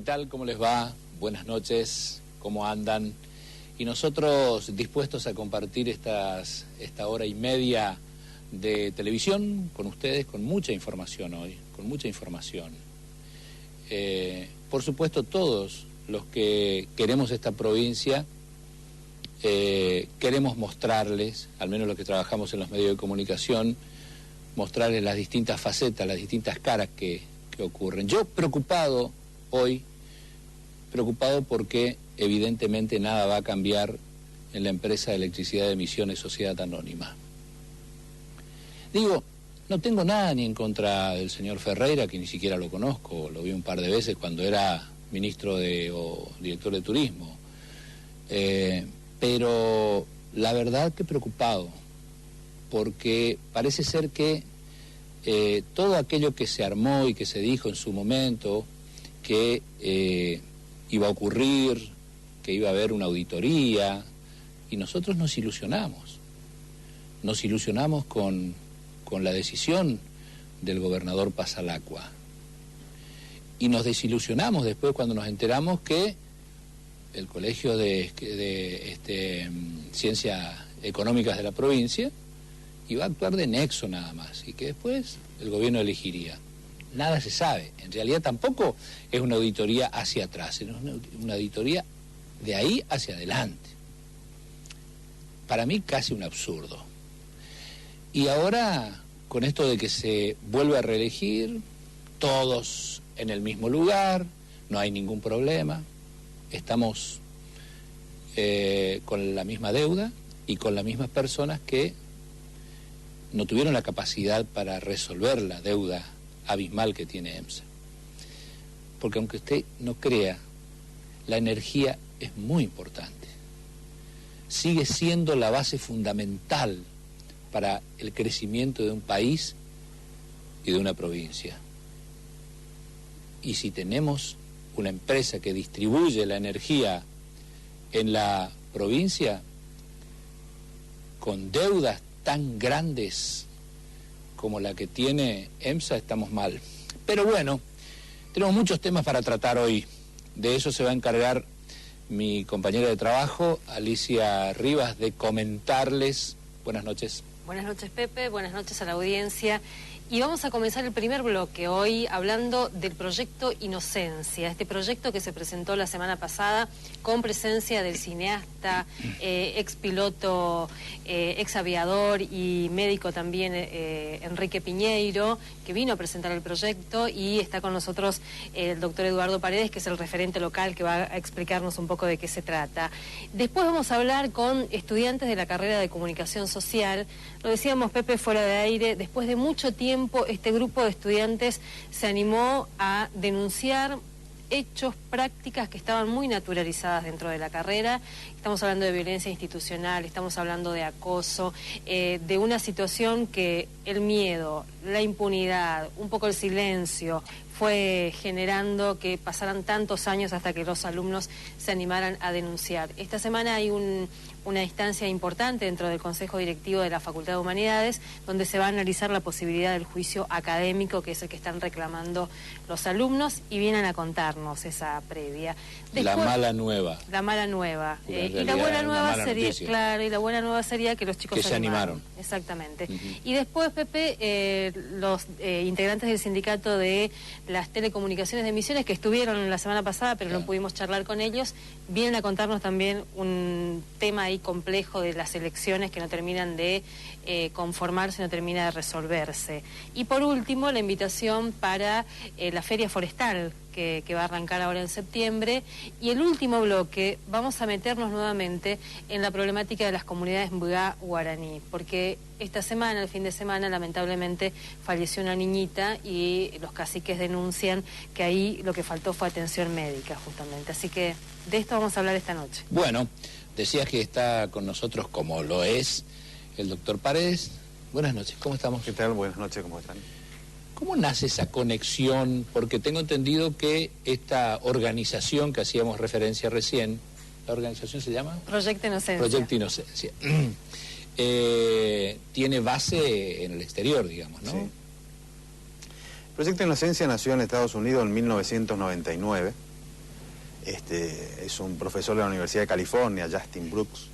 tal? ¿Cómo les va? Buenas noches, ¿cómo andan? Y nosotros dispuestos a compartir esta hora y media de televisión con ustedes, con mucha información hoy, con mucha información. Por supuesto, todos los que queremos esta provincia, queremos mostrarles, al menos los que trabajamos en los medios de comunicación, mostrarles las distintas facetas, las distintas caras que ocurren. Yo preocupado hoy, preocupado porque evidentemente nada va a cambiar en la empresa de electricidad de Misiones Sociedad Anónima. Digo, no tengo nada ni en contra del señor Ferreira, que ni siquiera lo conozco, lo vi un par de veces cuando era ministro o director de turismo, pero la verdad que preocupado, porque parece ser que todo aquello que se armó y que se dijo en su momento, que iba a ocurrir, que iba a haber una auditoría, y nosotros nos ilusionamos con la decisión del gobernador Pasalacqua, y nos desilusionamos después cuando nos enteramos que el Colegio de Ciencias Económicas de la provincia iba a actuar de nexo nada más, y que después el gobierno elegiría. Nada se sabe. En realidad tampoco es una auditoría hacia atrás, es una auditoría de ahí hacia adelante. Para mí casi un absurdo. Y ahora, con esto de que se vuelve a reelegir, todos en el mismo lugar, no hay ningún problema, estamos con la misma deuda y con las mismas personas que no tuvieron la capacidad para resolver la deuda abismal que tiene EMSA. Porque aunque usted no crea, la energía es muy importante. Sigue siendo la base fundamental para el crecimiento de un país y de una provincia. Y si tenemos una empresa que distribuye la energía en la provincia con deudas tan grandes como la que tiene EMSA, estamos mal. Pero bueno, tenemos muchos temas para tratar hoy. De eso se va a encargar mi compañera de trabajo, Alicia Rivas, de comentarles. Buenas noches. Buenas noches, Pepe. Buenas noches a la audiencia. Y vamos a comenzar el primer bloque hoy hablando del proyecto Inocencia, este proyecto que se presentó la semana pasada con presencia del cineasta, ex piloto, ex aviador y médico también, Enrique Piñeiro, que vino a presentar el proyecto, y está con nosotros el doctor Eduardo Paredes, que es el referente local, que va a explicarnos un poco de qué se trata. Después vamos a hablar con estudiantes de la carrera de Comunicación Social. Lo decíamos, Pepe, fuera de aire, después de mucho tiempo este grupo de estudiantes se animó a denunciar hechos, prácticas que estaban muy naturalizadas dentro de la carrera. Estamos hablando de violencia institucional, estamos hablando de acoso, de una situación que el miedo, la impunidad, un poco el silencio, fue generando que pasaran tantos años hasta que los alumnos se animaran a denunciar. Esta semana hay una instancia importante dentro del Consejo Directivo de la Facultad de Humanidades, donde se va a analizar la posibilidad del juicio académico, que es el que están reclamando los alumnos, y vienen a contarnos esa previa. Después, la mala nueva. La mala nueva. Y la buena nueva sería, claro, y la buena nueva sería que los chicos se animaron. Exactamente. Y después, Pepe, los integrantes del sindicato de las telecomunicaciones de Misiones, que estuvieron la semana pasada, pero no pudimos charlar con ellos, vienen a contarnos también un tema ahí complejo de las elecciones que no terminan de conformarse, no termina de resolverse. Y por último, la invitación para la Feria Forestal, que va a arrancar ahora en septiembre. Y el último bloque, vamos a meternos nuevamente en la problemática de las comunidades Mbuyá guaraní, porque esta semana, el fin de semana, lamentablemente falleció una niñita, y los caciques denuncian que ahí lo que faltó fue atención médica, justamente. Así que de esto vamos a hablar esta noche. Bueno, decías que está con nosotros, como lo es, el doctor Paredes. Buenas noches, ¿cómo estamos? ¿Qué tal? Buenas noches, ¿cómo están? ¿Cómo nace esa conexión? Porque tengo entendido que esta organización que hacíamos referencia recién, ¿la organización se llama? Proyecto Inocencia. Proyecto Inocencia. Tiene base en el exterior, digamos, ¿no? Sí. Proyecto Inocencia nació en Estados Unidos en 1999 Es un profesor de la Universidad de California, Justin Brooks,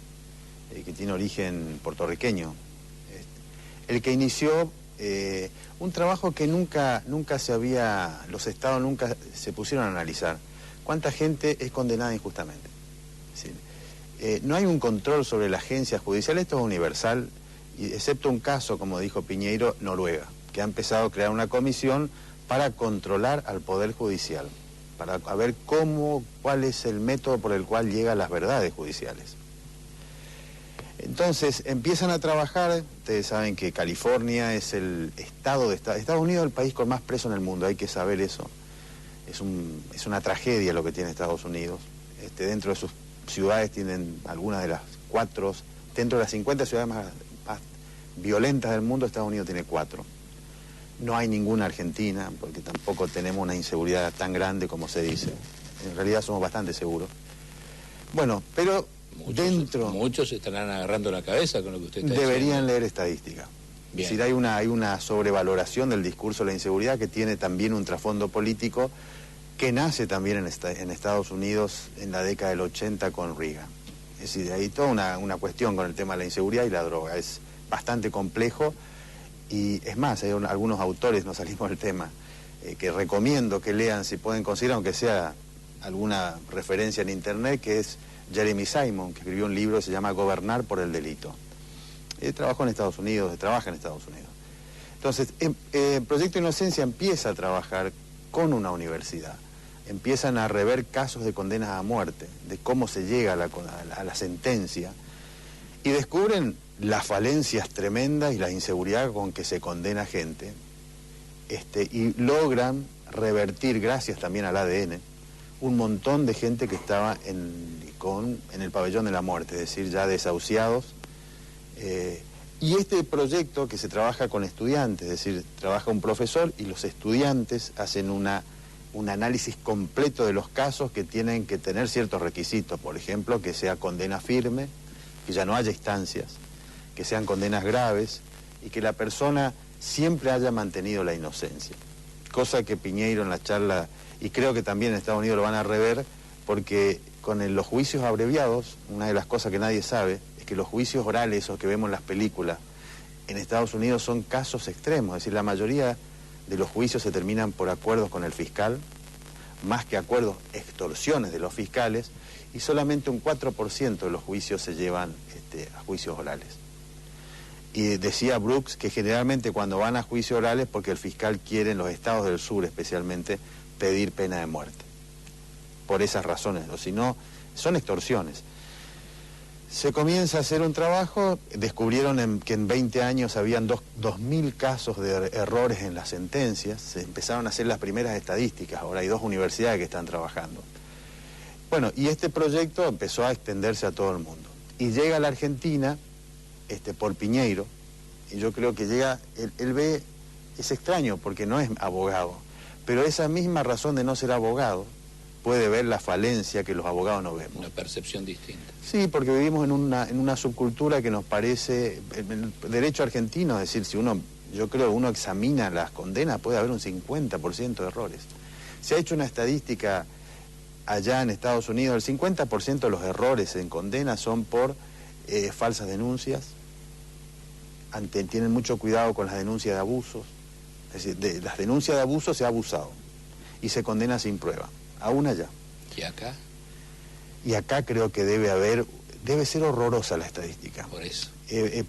que tiene origen puertorriqueño. El que inició un trabajo que nunca los estados nunca se pusieron a analizar. ¿Cuánta gente es condenada injustamente? Es decir, no hay un control sobre la agencia judicial, esto es universal, excepto un caso, como dijo Piñeiro, Noruega, que ha empezado a crear una comisión para controlar al Poder Judicial, para ver cuál es el método por el cual llegan las verdades judiciales. Entonces, empiezan a trabajar, ustedes saben que California es el estado de Estados Unidos, el país con más presos en el mundo, hay que saber eso. Es una tragedia lo que tiene Estados Unidos. Dentro de sus ciudades tienen algunas de las 4, dentro de las 50 ciudades más violentas del mundo, Estados Unidos tiene 4. No hay ninguna Argentina, porque tampoco tenemos una inseguridad tan grande como se dice. En realidad somos bastante seguros. Bueno, pero muchos se estarán agarrando la cabeza con lo que usted está diciendo. Deberían leer estadística. Es decir, hay una sobrevaloración del discurso de la inseguridad que tiene también un trasfondo político que nace también en Estados Unidos en la década del 80 con Reagan. Es decir, hay toda una cuestión con el tema de la inseguridad y la droga. Es bastante complejo y es más, hay algunos autores, no salimos del tema, que recomiendo que lean si pueden conseguir, aunque sea alguna referencia en internet, que es Jeremy Simon, que escribió un libro que se llama Gobernar por el delito. Trabajó en Estados Unidos, trabaja en Estados Unidos. Entonces, el Proyecto Inocencia empieza a trabajar con una universidad. Empiezan a rever casos de condenas a muerte, de cómo se llega a la sentencia, y descubren las falencias tremendas y la inseguridad con que se condena gente, y logran revertir, gracias también al ADN, un montón de gente que estaba en el pabellón de la muerte, es decir, ya desahuciados. Y este proyecto que se trabaja con estudiantes, es decir, trabaja un profesor y los estudiantes hacen un análisis completo de los casos que tienen que tener ciertos requisitos, por ejemplo, que sea condena firme, que ya no haya instancias, que sean condenas graves y que la persona siempre haya mantenido la inocencia. Cosa que Piñeiro en la charla, y creo que también en Estados Unidos lo van a rever, porque con los juicios abreviados, una de las cosas que nadie sabe, es que los juicios orales, esos que vemos en las películas, en Estados Unidos son casos extremos, es decir, la mayoría de los juicios se terminan por acuerdos con el fiscal, más que acuerdos, extorsiones de los fiscales, y solamente un 4% de los juicios se llevan a juicios orales. Y decía Brooks que generalmente cuando van a juicios orales porque el fiscal quiere, en los estados del sur especialmente, pedir pena de muerte. Por esas razones, o si no, son extorsiones. Se comienza a hacer un trabajo, descubrieron que en 20 años habían 2.000 casos de errores en las sentencias, se empezaron a hacer las primeras estadísticas, ahora hay 2 universidades que están trabajando. Bueno, y este proyecto empezó a extenderse a todo el mundo. Y llega a la Argentina, por Piñeiro, y yo creo que llega, él ve, es extraño porque no es abogado, pero esa misma razón de no ser abogado puede ver la falencia que los abogados no vemos. Una percepción distinta. Sí, porque vivimos en una subcultura que nos parece, el derecho argentino, es decir, yo creo que uno examina las condenas, puede haber un 50% de errores. Se ha hecho una estadística allá en Estados Unidos, el 50% de los errores en condenas son por falsas denuncias, tienen mucho cuidado con las denuncias de abusos, es decir, de las denuncias de abuso se ha abusado y se condena sin prueba, aún allá. ¿Y acá? Y acá creo que debe ser horrorosa la estadística. Por eso.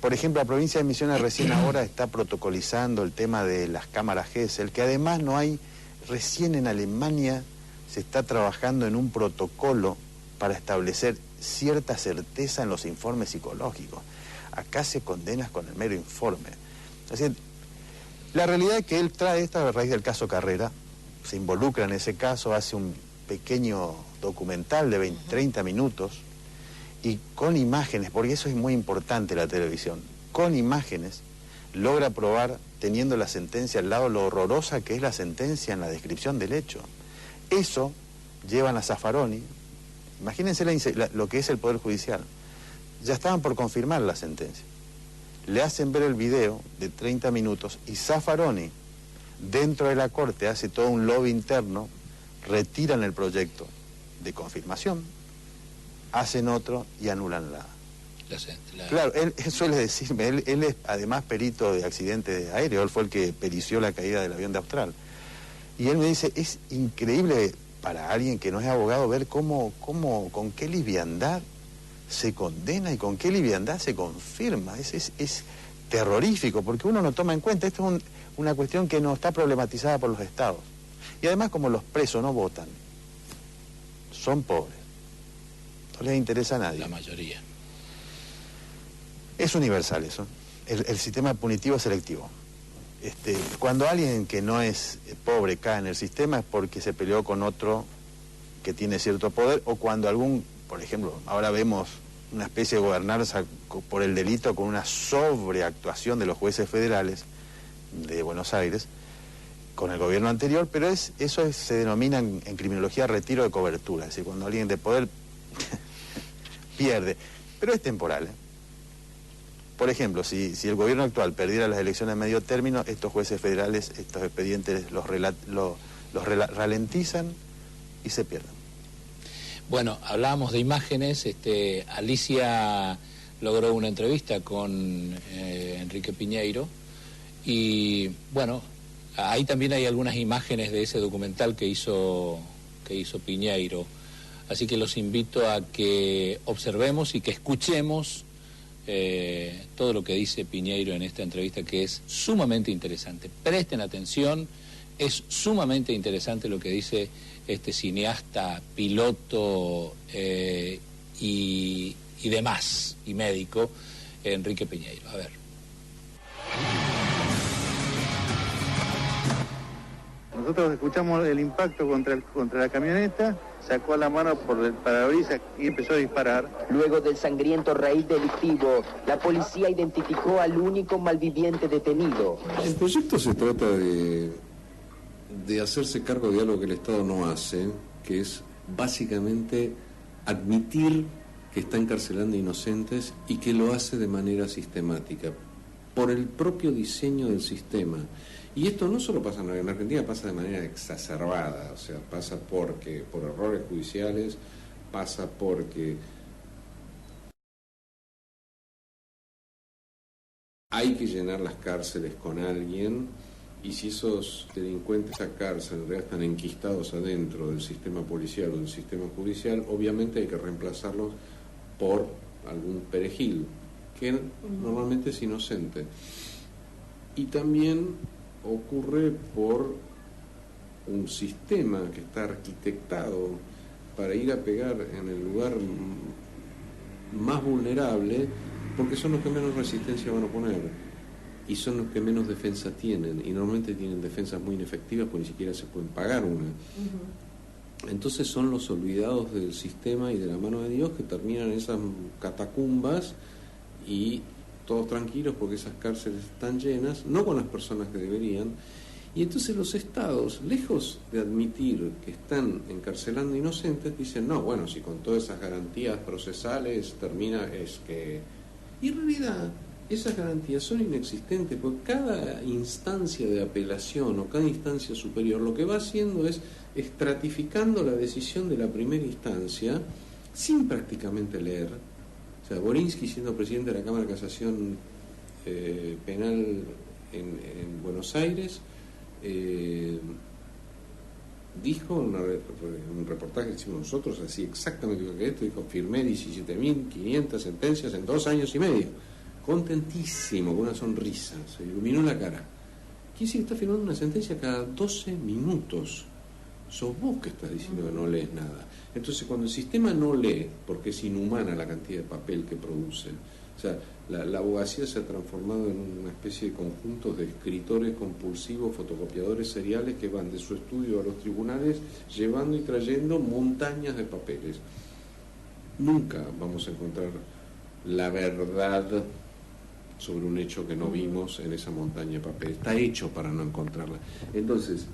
Por ejemplo, la provincia de Misiones recién ahora está protocolizando el tema de las cámaras Gesell, que además recién en Alemania se está trabajando en un protocolo para establecer cierta certeza en los informes psicológicos. Acá se condena con el mero informe. Así, la realidad es que él trae esta a raíz del caso Carrera, se involucra en ese caso, hace un pequeño documental de 30 minutos y con imágenes, porque eso es muy importante la televisión, con imágenes logra probar, teniendo la sentencia al lado, lo horrorosa que es la sentencia en la descripción del hecho. Eso llevan a Zaffaroni, imagínense lo que es el Poder Judicial, ya estaban por confirmar la sentencia, le hacen ver el video de 30 minutos y Zaffaroni, dentro de la corte, hace todo un lobby interno, retiran el proyecto de confirmación, hacen otro y anulan la... Claro, él suele decirme, él es además perito de accidentes aéreos, él fue el que perició la caída del avión de Austral. Y él me dice, es increíble para alguien que no es abogado ver con qué liviandad se condena y con qué liviandad se confirma. Es terrorífico, porque uno no toma en cuenta, esto es una cuestión que no está problematizada por los estados. Y además, como los presos no votan, son pobres, no les interesa a nadie. La mayoría. Es universal eso. El sistema punitivo es selectivo. Cuando alguien que no es pobre cae en el sistema es porque se peleó con otro que tiene cierto poder, o cuando por ejemplo, ahora vemos una especie de gobernanza por el delito con una sobreactuación de los jueces federales de Buenos Aires con el gobierno anterior, pero se denomina en criminología retiro de cobertura, es decir, cuando alguien de poder pierde, pero es temporal, ¿eh? Por ejemplo, si el gobierno actual perdiera las elecciones a medio término, estos jueces federales, estos expedientes los ralentizan y se pierden. Bueno, hablábamos de imágenes, Alicia logró una entrevista con Enrique Piñeiro y bueno, ahí también hay algunas imágenes de ese documental que hizo Piñeiro, así que los invito a que observemos y que escuchemos todo lo que dice Piñeiro en esta entrevista, que es sumamente interesante. Presten atención, es sumamente interesante lo que dice este cineasta, piloto y demás, y médico, Enrique Piñeiro. A ver. Nosotros escuchamos el impacto contra la camioneta, sacó la mano por el parabrisas y empezó a disparar. Luego del sangriento raíz delictivo, la policía identificó al único malviviente detenido. El proyecto se trata de hacerse cargo de algo que el Estado no hace, que es básicamente admitir que está encarcelando inocentes y que lo hace de manera sistemática, por el propio diseño del sistema. Y esto no solo pasa en Argentina, pasa de manera exacerbada, o sea, pasa por errores judiciales, pasa porque hay que llenar las cárceles con alguien, y si esos delincuentes a cárcel en realidad están enquistados adentro del sistema policial o del sistema judicial, obviamente hay que reemplazarlos por algún perejil, que normalmente es inocente. Y también ocurre por un sistema que está arquitectado para ir a pegar en el lugar más vulnerable, porque son los que menos resistencia van a poner y son los que menos defensa tienen, y normalmente tienen defensas muy inefectivas porque ni siquiera se pueden pagar una. Entonces son los olvidados del sistema y de la mano de Dios que terminan en esas catacumbas y todos tranquilos porque esas cárceles están llenas, no con las personas que deberían. Y entonces los estados, lejos de admitir que están encarcelando inocentes, dicen, no, bueno, si con todas esas garantías procesales termina, es que... Y en realidad esas garantías son inexistentes, porque cada instancia de apelación o cada instancia superior lo que va haciendo es estratificando la decisión de la primera instancia sin prácticamente leer. O sea, Borinsky, siendo presidente de la Cámara de Casación Penal en Buenos Aires, dijo en un reportaje que hicimos nosotros, así exactamente lo que esto, dijo, firmé 17.500 sentencias en 2 años y medio, contentísimo, con una sonrisa, se iluminó la cara. Quiere decir que está firmando una sentencia cada 12 minutos. Sos vos que estás diciendo que no lees nada. Entonces, cuando el sistema no lee, porque es inhumana la cantidad de papel que produce, o sea, la abogacía se ha transformado en una especie de conjunto de escritores compulsivos, fotocopiadores seriales que van de su estudio a los tribunales llevando y trayendo montañas de papeles. Nunca vamos a encontrar la verdad sobre un hecho que no vimos en esa montaña de papel. Está hecho para no encontrarla. Entonces,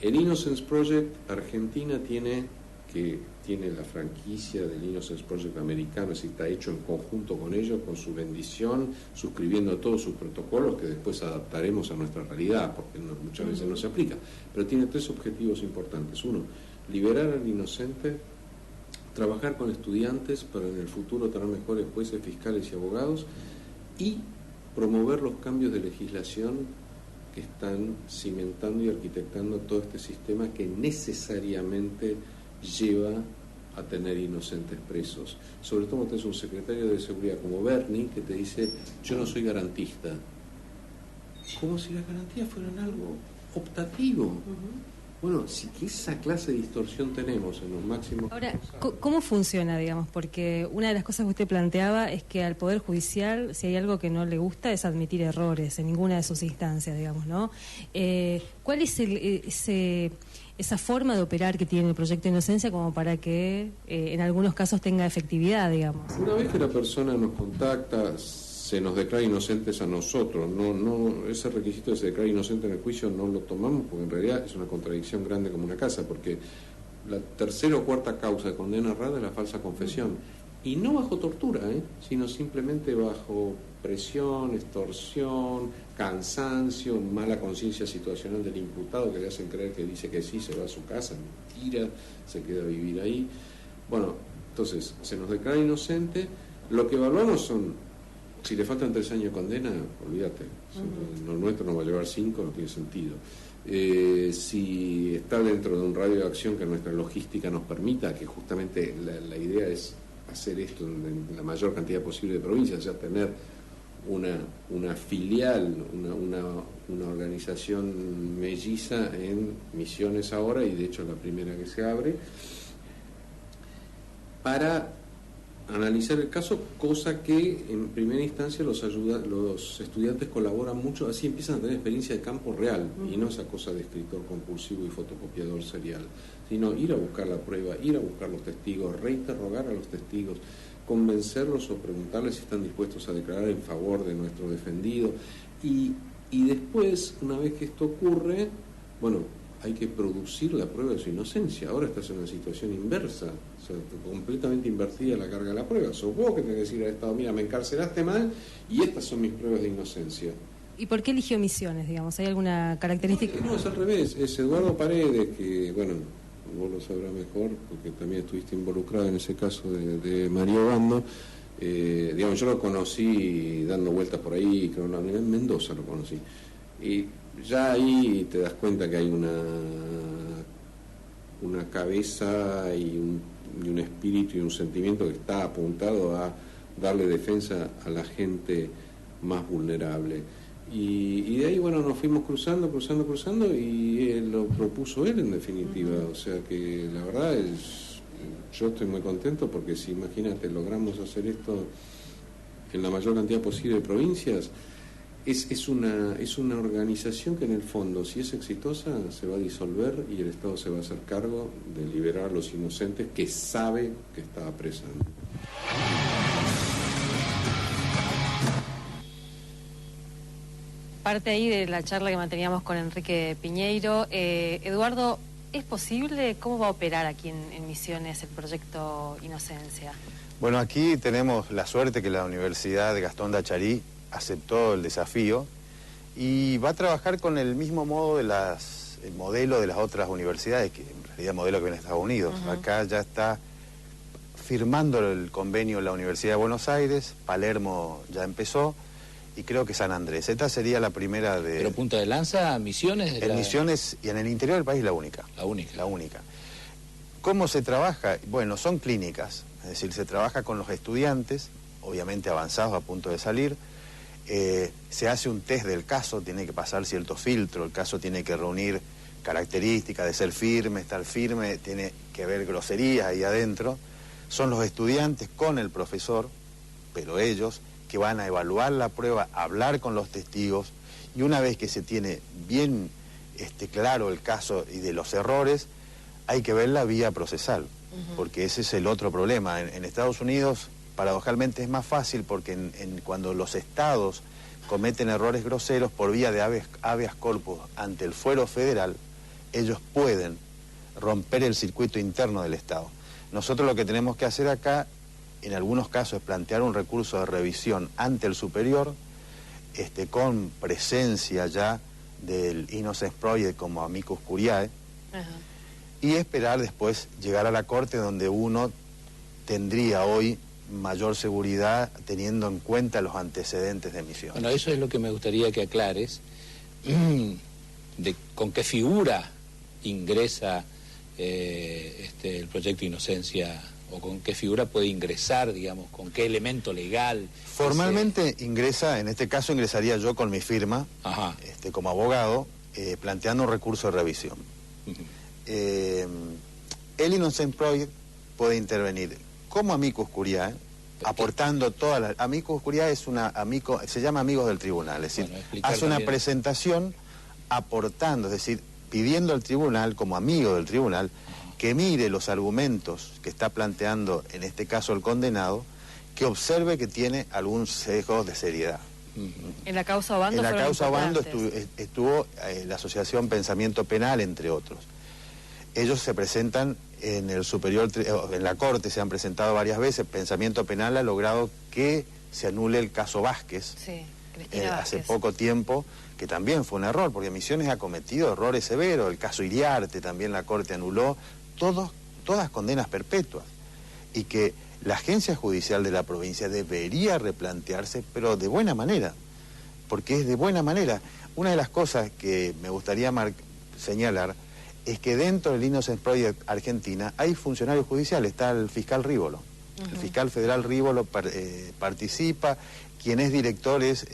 el Innocence Project Argentina tiene la franquicia del Innocence Project americano, es decir, está hecho en conjunto con ellos, con su bendición, suscribiendo todos sus protocolos que después adaptaremos a nuestra realidad, porque muchas veces no se aplica. Pero tiene 3 objetivos importantes. 1, liberar al inocente trabajar con estudiantes para en el futuro tener mejores jueces, fiscales y abogados, y promover los cambios de legislación que están cimentando y arquitectando todo este sistema que necesariamente lleva a tener inocentes presos. Sobre todo cuando tenés un secretario de seguridad como Berni que te dice: yo no soy garantista. Como si las garantías fueran algo optativo. Bueno, si esa clase de distorsión tenemos en los máximos... Ahora, ¿cómo funciona, digamos? Porque una de las cosas que usted planteaba es que al Poder Judicial, si hay algo que no le gusta, es admitir errores en ninguna de sus instancias, digamos, ¿no? ¿Cuál es esa forma de operar que tiene el proyecto de inocencia como para que en algunos casos tenga efectividad, digamos? Una vez que la persona nos contacta, se nos declara inocentes a nosotros. No, ese requisito de se declara inocente en el juicio no lo tomamos, porque en realidad es una contradicción grande como una casa, porque la tercera o cuarta causa de condena errada es la falsa confesión, y no bajo tortura, sino simplemente bajo presión, extorsión, cansancio, mala conciencia situacional del imputado, que le hacen creer que dice que sí, se va a su casa, mentira, se queda a vivir ahí. Bueno, entonces se nos declara inocente. Lo que evaluamos son: si le faltan 3 años de condena, olvídate. Lo nuestro nos va a llevar 5, no tiene sentido. Si está dentro de un radio de acción que nuestra logística nos permita, que justamente la idea es hacer esto en la mayor cantidad posible de provincias, o sea, tener una filial, una organización melliza en Misiones ahora, y de hecho la primera que se abre, para analizar el caso, cosa que en primera instancia los estudiantes colaboran mucho, así empiezan a tener experiencia de campo real, y no esa cosa de escritor compulsivo y fotocopiador serial, sino ir a buscar la prueba, ir a buscar los testigos, reinterrogar a los testigos, convencerlos o preguntarles si están dispuestos a declarar en favor de nuestro defendido, y después, una vez que esto ocurre, bueno, hay que producir la prueba de su inocencia. Ahora estás en una situación inversa, o sea, completamente invertida la carga de la prueba. Sos vos que tenés que decir al Estado: mira, me encarcelaste mal y estas son mis pruebas de inocencia. ¿Y por qué eligió Misiones, digamos? ¿Hay alguna característica? No, es al revés. Es Eduardo Paredes, que, bueno, vos lo sabrás mejor, porque también estuviste involucrado en ese caso de Mario Bando. Digamos, yo lo conocí dando vueltas por ahí, creo que en Mendoza lo conocí. Y ya ahí te das cuenta que hay una cabeza y un espíritu y un sentimiento que está apuntado a darle defensa a la gente más vulnerable. Y de ahí, bueno, nos fuimos cruzando, y lo propuso él, en definitiva. O sea que la verdad yo estoy muy contento, porque si, imagínate, logramos hacer esto en la mayor cantidad posible de provincias, es una organización que en el fondo, si es exitosa, se va a disolver y el Estado se va a hacer cargo de liberar a los inocentes que sabe que está apresando. Parte ahí de la charla que manteníamos con Enrique Piñeiro. Eduardo, ¿es posible? ¿Cómo va a operar aquí en Misiones el proyecto Inocencia? Bueno, aquí tenemos la suerte que la Universidad de Gastón de Acharí aceptó el desafío y va a trabajar con el mismo modo el modelo de las otras universidades, que en realidad modelo que viene de Estados Unidos. Acá ya está firmando el convenio la Universidad de Buenos Aires, Palermo ya empezó, y creo que San Andrés. Esta sería la primera de... ¿Pero punta de lanza, Misiones? En Misiones y en el interior del país la única. La única. La única. ¿Cómo se trabaja? Bueno, son clínicas, es decir, se trabaja con los estudiantes, obviamente avanzados a punto de salir. Se hace un test del caso, tiene que pasar cierto filtro, el caso tiene que reunir características de ser firme, estar firme, tiene que haber groserías ahí adentro. Son los estudiantes con el profesor, pero ellos que van a evaluar la prueba, hablar con los testigos, y una vez que se tiene bien claro el caso y de los errores, hay que ver la vía procesal, porque ese es el otro problema. En Estados Unidos, paradojalmente, es más fácil, porque cuando los estados cometen errores groseros por vía de habeas corpus ante el fuero federal, ellos pueden romper el circuito interno del Estado. Nosotros lo que tenemos que hacer acá, en algunos casos, es plantear un recurso de revisión ante el superior, con presencia ya del Innocence Project como amicus curiae, y esperar después llegar a la corte, donde uno, tendría hoy mayor seguridad teniendo en cuenta los antecedentes de Misiones. Bueno, eso es lo que me gustaría que aclares, de con qué figura ingresa el proyecto Inocencia, o con qué figura puede ingresar, digamos, con qué elemento legal. Formalmente ingresa, en este caso ingresaría yo con mi firma, como abogado, planteando un recurso de revisión. El Innocent Project puede intervenir como amicus curiae, aportando todas las... Amicus curiae es se llama Amigos del Tribunal, es decir, hace una presentación aportando, es decir, pidiendo al tribunal, como amigo del tribunal, que mire los argumentos que está planteando, en este caso el condenado, que observe que tiene algún sesgo de seriedad. En la causa Obando en la causa Obando estuvo la Asociación Pensamiento Penal, entre otros. Ellos se presentan en el superior, en la Corte se han presentado varias veces. Pensamiento Penal ha logrado que se anule el caso Vázquez, hace poco tiempo, que también fue un error, porque Misiones ha cometido errores severos. El caso Iriarte también la Corte anuló, todas condenas perpetuas, y que la agencia judicial de la provincia debería replantearse, pero de buena manera, porque es de buena manera. Una de las cosas que me gustaría señalar es que dentro del Innocent Project Argentina hay funcionarios judiciales, está el fiscal Rívolo. El fiscal federal Rívolo participa, quien es director es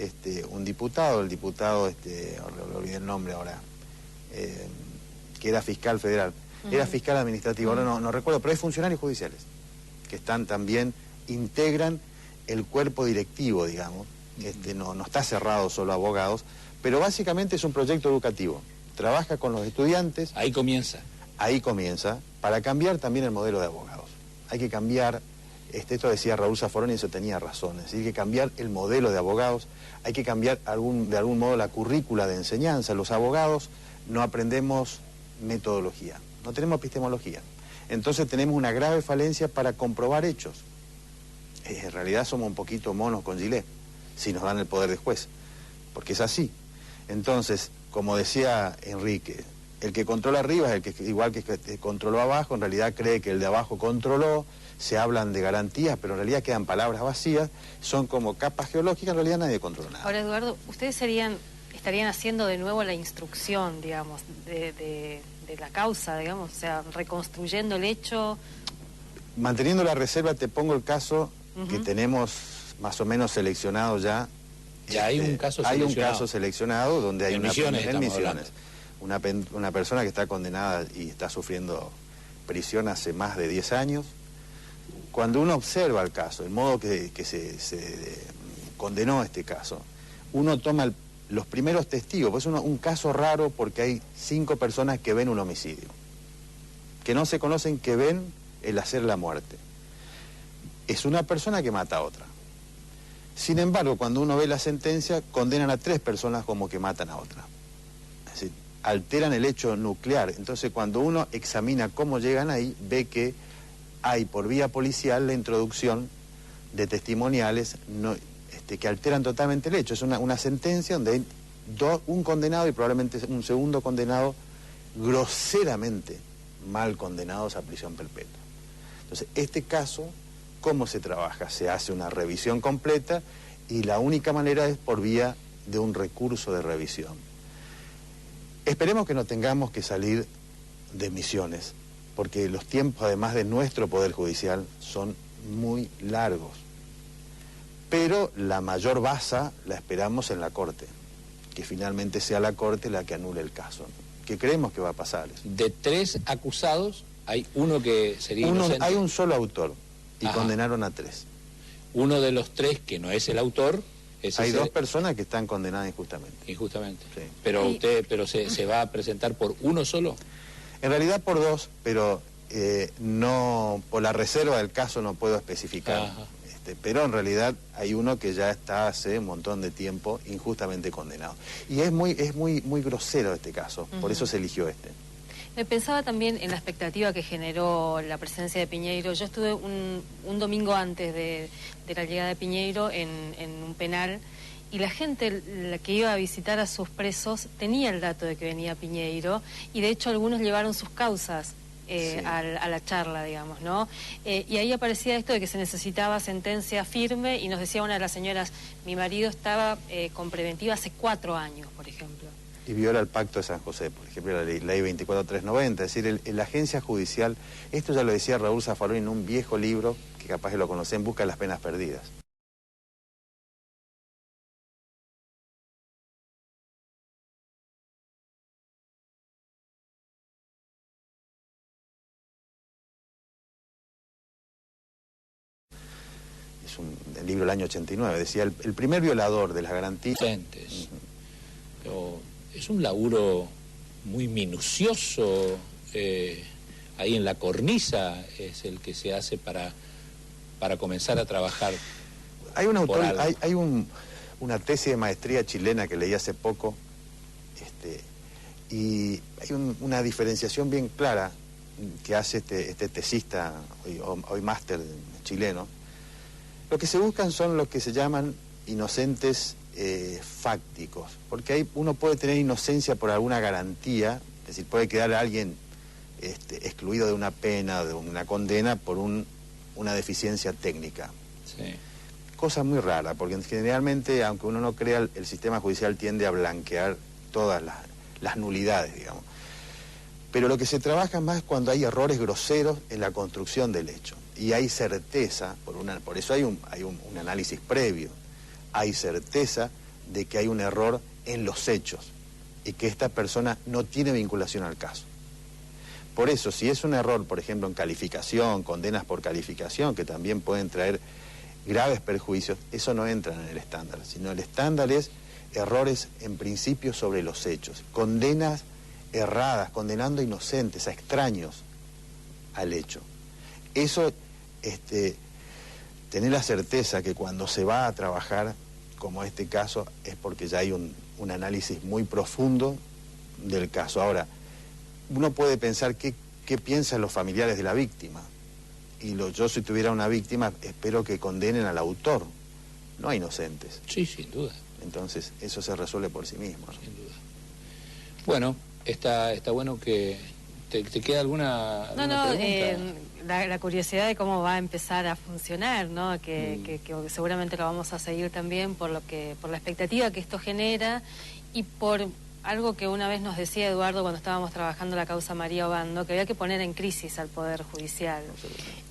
un diputado, el diputado, le olvidé el nombre ahora, que era fiscal federal, era fiscal administrativo, ahora no recuerdo, pero hay funcionarios judiciales que están también, integran el cuerpo directivo, digamos, no está cerrado solo a abogados, pero básicamente es un proyecto educativo. Trabaja con los estudiantes. Ahí comienza. Ahí comienza, para cambiar también el modelo de abogados. Hay que cambiar, esto decía Raúl Zaffaroni y eso tenía razón, es decir, hay que cambiar el modelo de abogados, hay que cambiar de algún modo la currícula de enseñanza. Los abogados no aprendemos metodología, no tenemos epistemología. Entonces tenemos una grave falencia para comprobar hechos. En realidad somos un poquito monos con gilet, si nos dan el poder de juez, porque es así. Entonces, como decía Enrique, el que controla arriba es el que, igual que controló abajo, en realidad cree que el de abajo controló, se hablan de garantías, pero en realidad quedan palabras vacías, son como capas geológicas, en realidad nadie controla nada. Ahora, Eduardo, ustedes estarían haciendo de nuevo la instrucción, digamos, de la causa, digamos, o sea, reconstruyendo el hecho. Manteniendo la reserva, te pongo el caso que tenemos más o menos seleccionado ya. Ya hay un caso seleccionado. Hay un caso seleccionado donde hay en Misiones. Una persona que está condenada y está sufriendo prisión hace más de 10 años. Cuando uno observa el caso, el modo que se condenó este caso, uno toma los primeros testigos, pues es un caso raro porque hay 5 personas que ven un homicidio, que no se conocen, que ven el hacer la muerte. Es una persona que mata a otra. Sin embargo, cuando uno ve la sentencia, condenan a 3 personas como que matan a otra. Es decir, alteran el hecho nuclear. Entonces, cuando uno examina cómo llegan ahí, ve que hay por vía policial la introducción de testimoniales que alteran totalmente el hecho. Es una sentencia donde hay un condenado y probablemente un segundo condenado groseramente mal condenados a prisión perpetua. Entonces, este caso, ¿cómo se trabaja? Se hace una revisión completa y la única manera es por vía de un recurso de revisión. Esperemos que no tengamos que salir de Misiones, porque los tiempos, además de nuestro Poder Judicial, son muy largos. Pero la mayor baza la esperamos en la Corte, que finalmente sea la Corte la que anule el caso. ¿Qué creemos que va a pasar? De 3 acusados, hay uno que sería inocente. Hay un solo autor y condenaron a 3. Uno de los 3 que no es el autor... Hay 2 personas que están condenadas injustamente. Injustamente. Sí. Pero se va a presentar por uno solo. En realidad por 2, pero no, por la reserva del caso no puedo especificar. Pero en realidad hay uno que ya está hace un montón de tiempo injustamente condenado. Y es muy grosero este caso, por eso se eligió este. Me pensaba también en la expectativa que generó la presencia de Piñeiro. Yo estuve un domingo antes de la llegada de Piñeiro en un penal, y la gente la que iba a visitar a sus presos tenía el dato de que venía Piñeiro, y de hecho algunos llevaron sus causas Sí. a la charla, digamos, ¿no? Y ahí aparecía esto de que se necesitaba sentencia firme y nos decía una de las señoras, mi marido estaba con preventiva hace 4 años, por ejemplo. Y viola el Pacto de San José, por ejemplo, la ley 24390, es decir, la agencia judicial, esto ya lo decía Raúl Zaffaroni en un viejo libro, que capaz que lo conocen, Busca las penas perdidas. Es un libro del año 89, decía, el primer violador de las garantías... Pero es un laburo muy minucioso, ahí en la cornisa es el que se hace para comenzar a trabajar. Hay un autor, hay una tesis de maestría chilena que leí hace poco, y hay una diferenciación bien clara que hace este tesista, hoy máster chileno. Lo que se buscan son los que se llaman inocentes fácticos, porque ahí uno puede tener inocencia por alguna garantía, es decir, puede quedar alguien excluido de una pena, de una condena, por una deficiencia técnica. Sí. Cosa muy rara, porque generalmente, aunque uno no crea, el sistema judicial tiende a blanquear todas las nulidades, digamos. Pero lo que se trabaja más es cuando hay errores groseros en la construcción del hecho. Y hay certeza, por eso hay un análisis previo, hay certeza de que hay un error en los hechos y que esta persona no tiene vinculación al caso. Por eso, si es un error, por ejemplo, en calificación, condenas por calificación, que también pueden traer graves perjuicios, eso no entra en el estándar, sino el estándar es errores en principio sobre los hechos, condenas erradas, condenando inocentes, a extraños al hecho. Eso, tener la certeza que cuando se va a trabajar, como este caso, es porque ya hay un análisis muy profundo del caso. Ahora, uno puede pensar qué piensan los familiares de la víctima. Y yo, si tuviera una víctima, espero que condenen al autor, no a inocentes. Sí, sin duda. Entonces, eso se resuelve por sí mismo, ¿no? Sin duda. Bueno, está bueno que... ¿Te queda alguna pregunta? La curiosidad de cómo va a empezar a funcionar, ¿no? Que seguramente lo vamos a seguir también por la expectativa que esto genera y por algo que una vez nos decía Eduardo cuando estábamos trabajando la causa María Obando, que había que poner en crisis al Poder Judicial.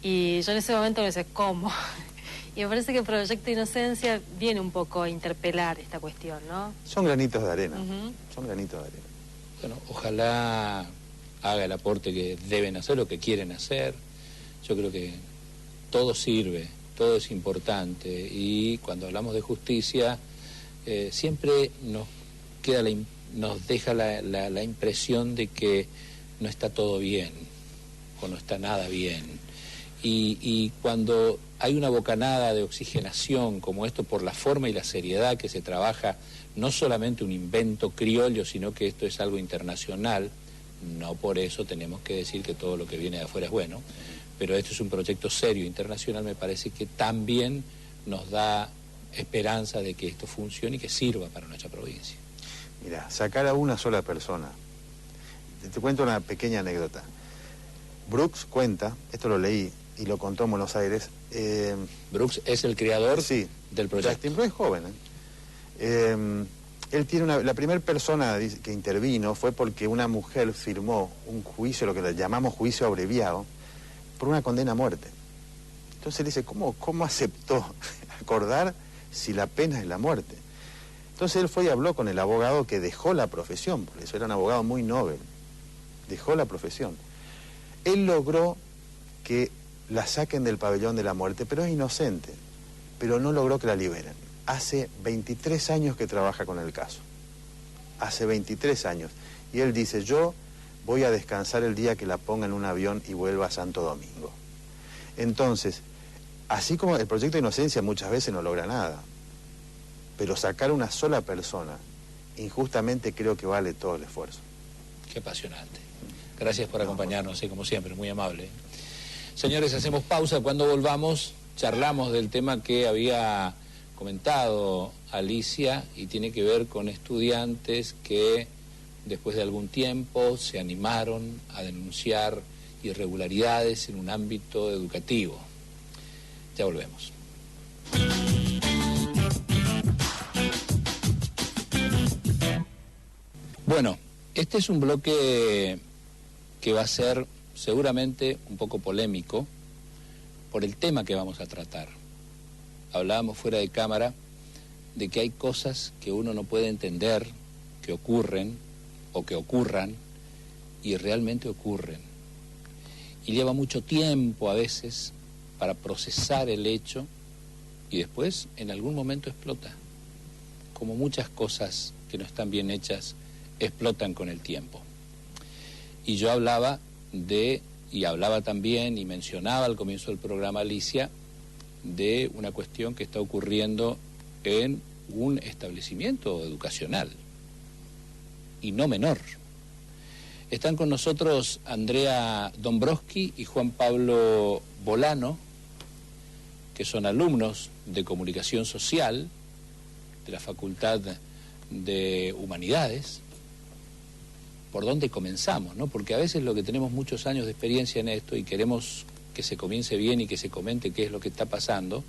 Y yo en ese momento me decía, ¿cómo? Y me parece que el Proyecto Inocencia viene un poco a interpelar esta cuestión, ¿no? Son granitos de arena, son granitos de arena. Bueno, ojalá haga el aporte que deben hacer, lo que quieren hacer. Yo creo que todo sirve, todo es importante, y cuando hablamos de justicia siempre nos deja la impresión de que no está todo bien o no está nada bien, y cuando hay una bocanada de oxigenación como esto, por la forma y la seriedad que se trabaja, no solamente un invento criollo, sino que esto es algo internacional. No por eso tenemos que decir que todo lo que viene de afuera es bueno, pero esto es un proyecto serio internacional. Me parece que también nos da esperanza de que esto funcione y que sirva para nuestra provincia. Mira, sacar a una sola persona. Te cuento una pequeña anécdota. Brooks cuenta, esto lo leí y lo contó en Buenos Aires. Brooks es el creador del proyecto. Justin Brooks es joven, él tiene la primera persona que intervino fue porque una mujer firmó un juicio, lo que le llamamos juicio abreviado, por una condena a muerte. Entonces él dice, ¿cómo aceptó acordar si la pena es la muerte? Entonces él fue y habló con el abogado que dejó la profesión, por eso era un abogado muy noble, dejó la profesión. Él logró que la saquen del pabellón de la muerte, pero es inocente, pero no logró que la liberen. Hace 23 años que trabaja con el caso. Hace 23 años. Y él dice, yo voy a descansar el día que la ponga en un avión y vuelva a Santo Domingo. Entonces, así como el proyecto de inocencia muchas veces no logra nada, pero sacar una sola persona, injustamente creo que vale todo el esfuerzo. Qué apasionante. Gracias por acompañarnos, como siempre, muy amable. Señores, hacemos pausa. Cuando volvamos, charlamos del tema que había comentado Alicia, y tiene que ver con estudiantes que después de algún tiempo se animaron a denunciar irregularidades en un ámbito educativo. Ya volvemos. Bueno, este es un bloque que va a ser seguramente un poco polémico por el tema que vamos a tratar. Hablábamos fuera de cámara de que hay cosas que uno no puede entender, que ocurren o que ocurran, y realmente ocurren. Y lleva mucho tiempo a veces para procesar el hecho y después en algún momento explota. Como muchas cosas que no están bien hechas, explotan con el tiempo. Y yo hablaba también y mencionaba al comienzo del programa, Alicia, de una cuestión que está ocurriendo en un establecimiento educacional, y no menor. Están con nosotros Andrea Dombrowski y Juan Pablo Bolano, que son alumnos de Comunicación Social de la Facultad de Humanidades. ¿Por dónde comenzamos, no? Porque a veces lo que tenemos muchos años de experiencia en esto y queremos que se comience bien y que se comente qué es lo que está pasando,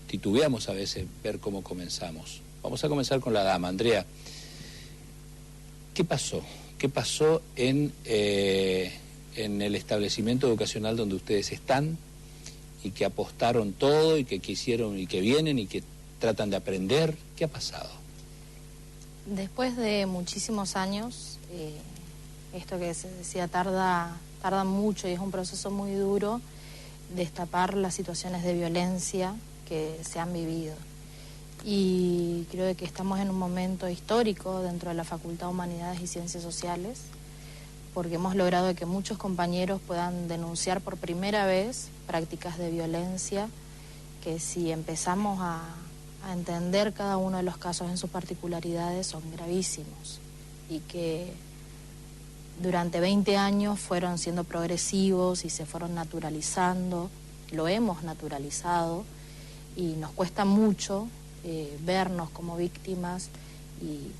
titubeamos a veces ver cómo comenzamos. Vamos a comenzar con la dama. Andrea, ¿qué pasó? ¿Qué pasó en el establecimiento educacional donde ustedes están y que apostaron todo y que quisieron y que vienen y que tratan de aprender? ¿Qué ha pasado? Después de muchísimos años, esto que se decía tarda mucho y es un proceso muy duro, destapar las situaciones de violencia que se han vivido. Y creo que estamos en un momento histórico dentro de la Facultad de Humanidades y Ciencias Sociales, porque hemos logrado que muchos compañeros puedan denunciar por primera vez prácticas de violencia, que si empezamos a entender cada uno de los casos en sus particularidades son gravísimos, y que durante 20 años fueron siendo progresivos y se fueron naturalizando, lo hemos naturalizado, y nos cuesta mucho vernos como víctimas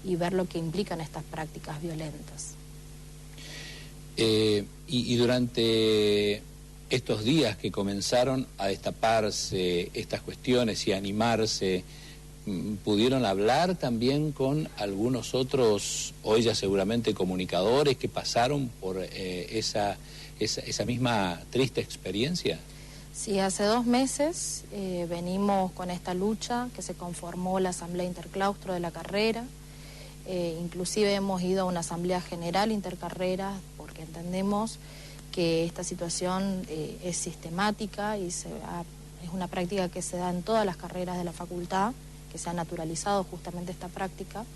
y ver lo que implican estas prácticas violentas. Y durante estos días que comenzaron a destaparse estas cuestiones y a animarse, ¿pudieron hablar también con algunos otros, hoy ya seguramente comunicadores, que pasaron por esa misma triste experiencia? Sí, hace 2 meses venimos con esta lucha, que se conformó la Asamblea Interclaustro de la carrera. Inclusive hemos ido a una Asamblea General Intercarreras porque entendemos que esta situación es sistemática y es una práctica que se da en todas las carreras de la facultad, que se ha naturalizado justamente esta práctica.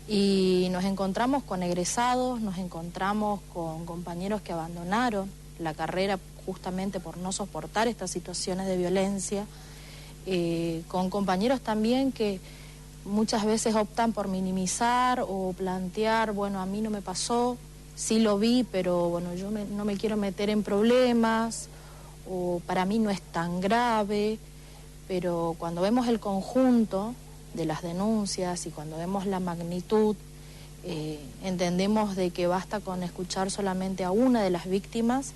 Y nos encontramos con egresados, nos encontramos con compañeros que abandonaron la carrera justamente por no soportar estas situaciones de violencia, con compañeros también que muchas veces optan por minimizar o plantear, bueno, a mí no me pasó, sí lo vi, pero bueno, yo no me quiero meter en problemas, o para mí no es tan grave. Pero cuando vemos el conjunto de las denuncias y cuando vemos la magnitud, entendemos de que basta con escuchar solamente a una de las víctimas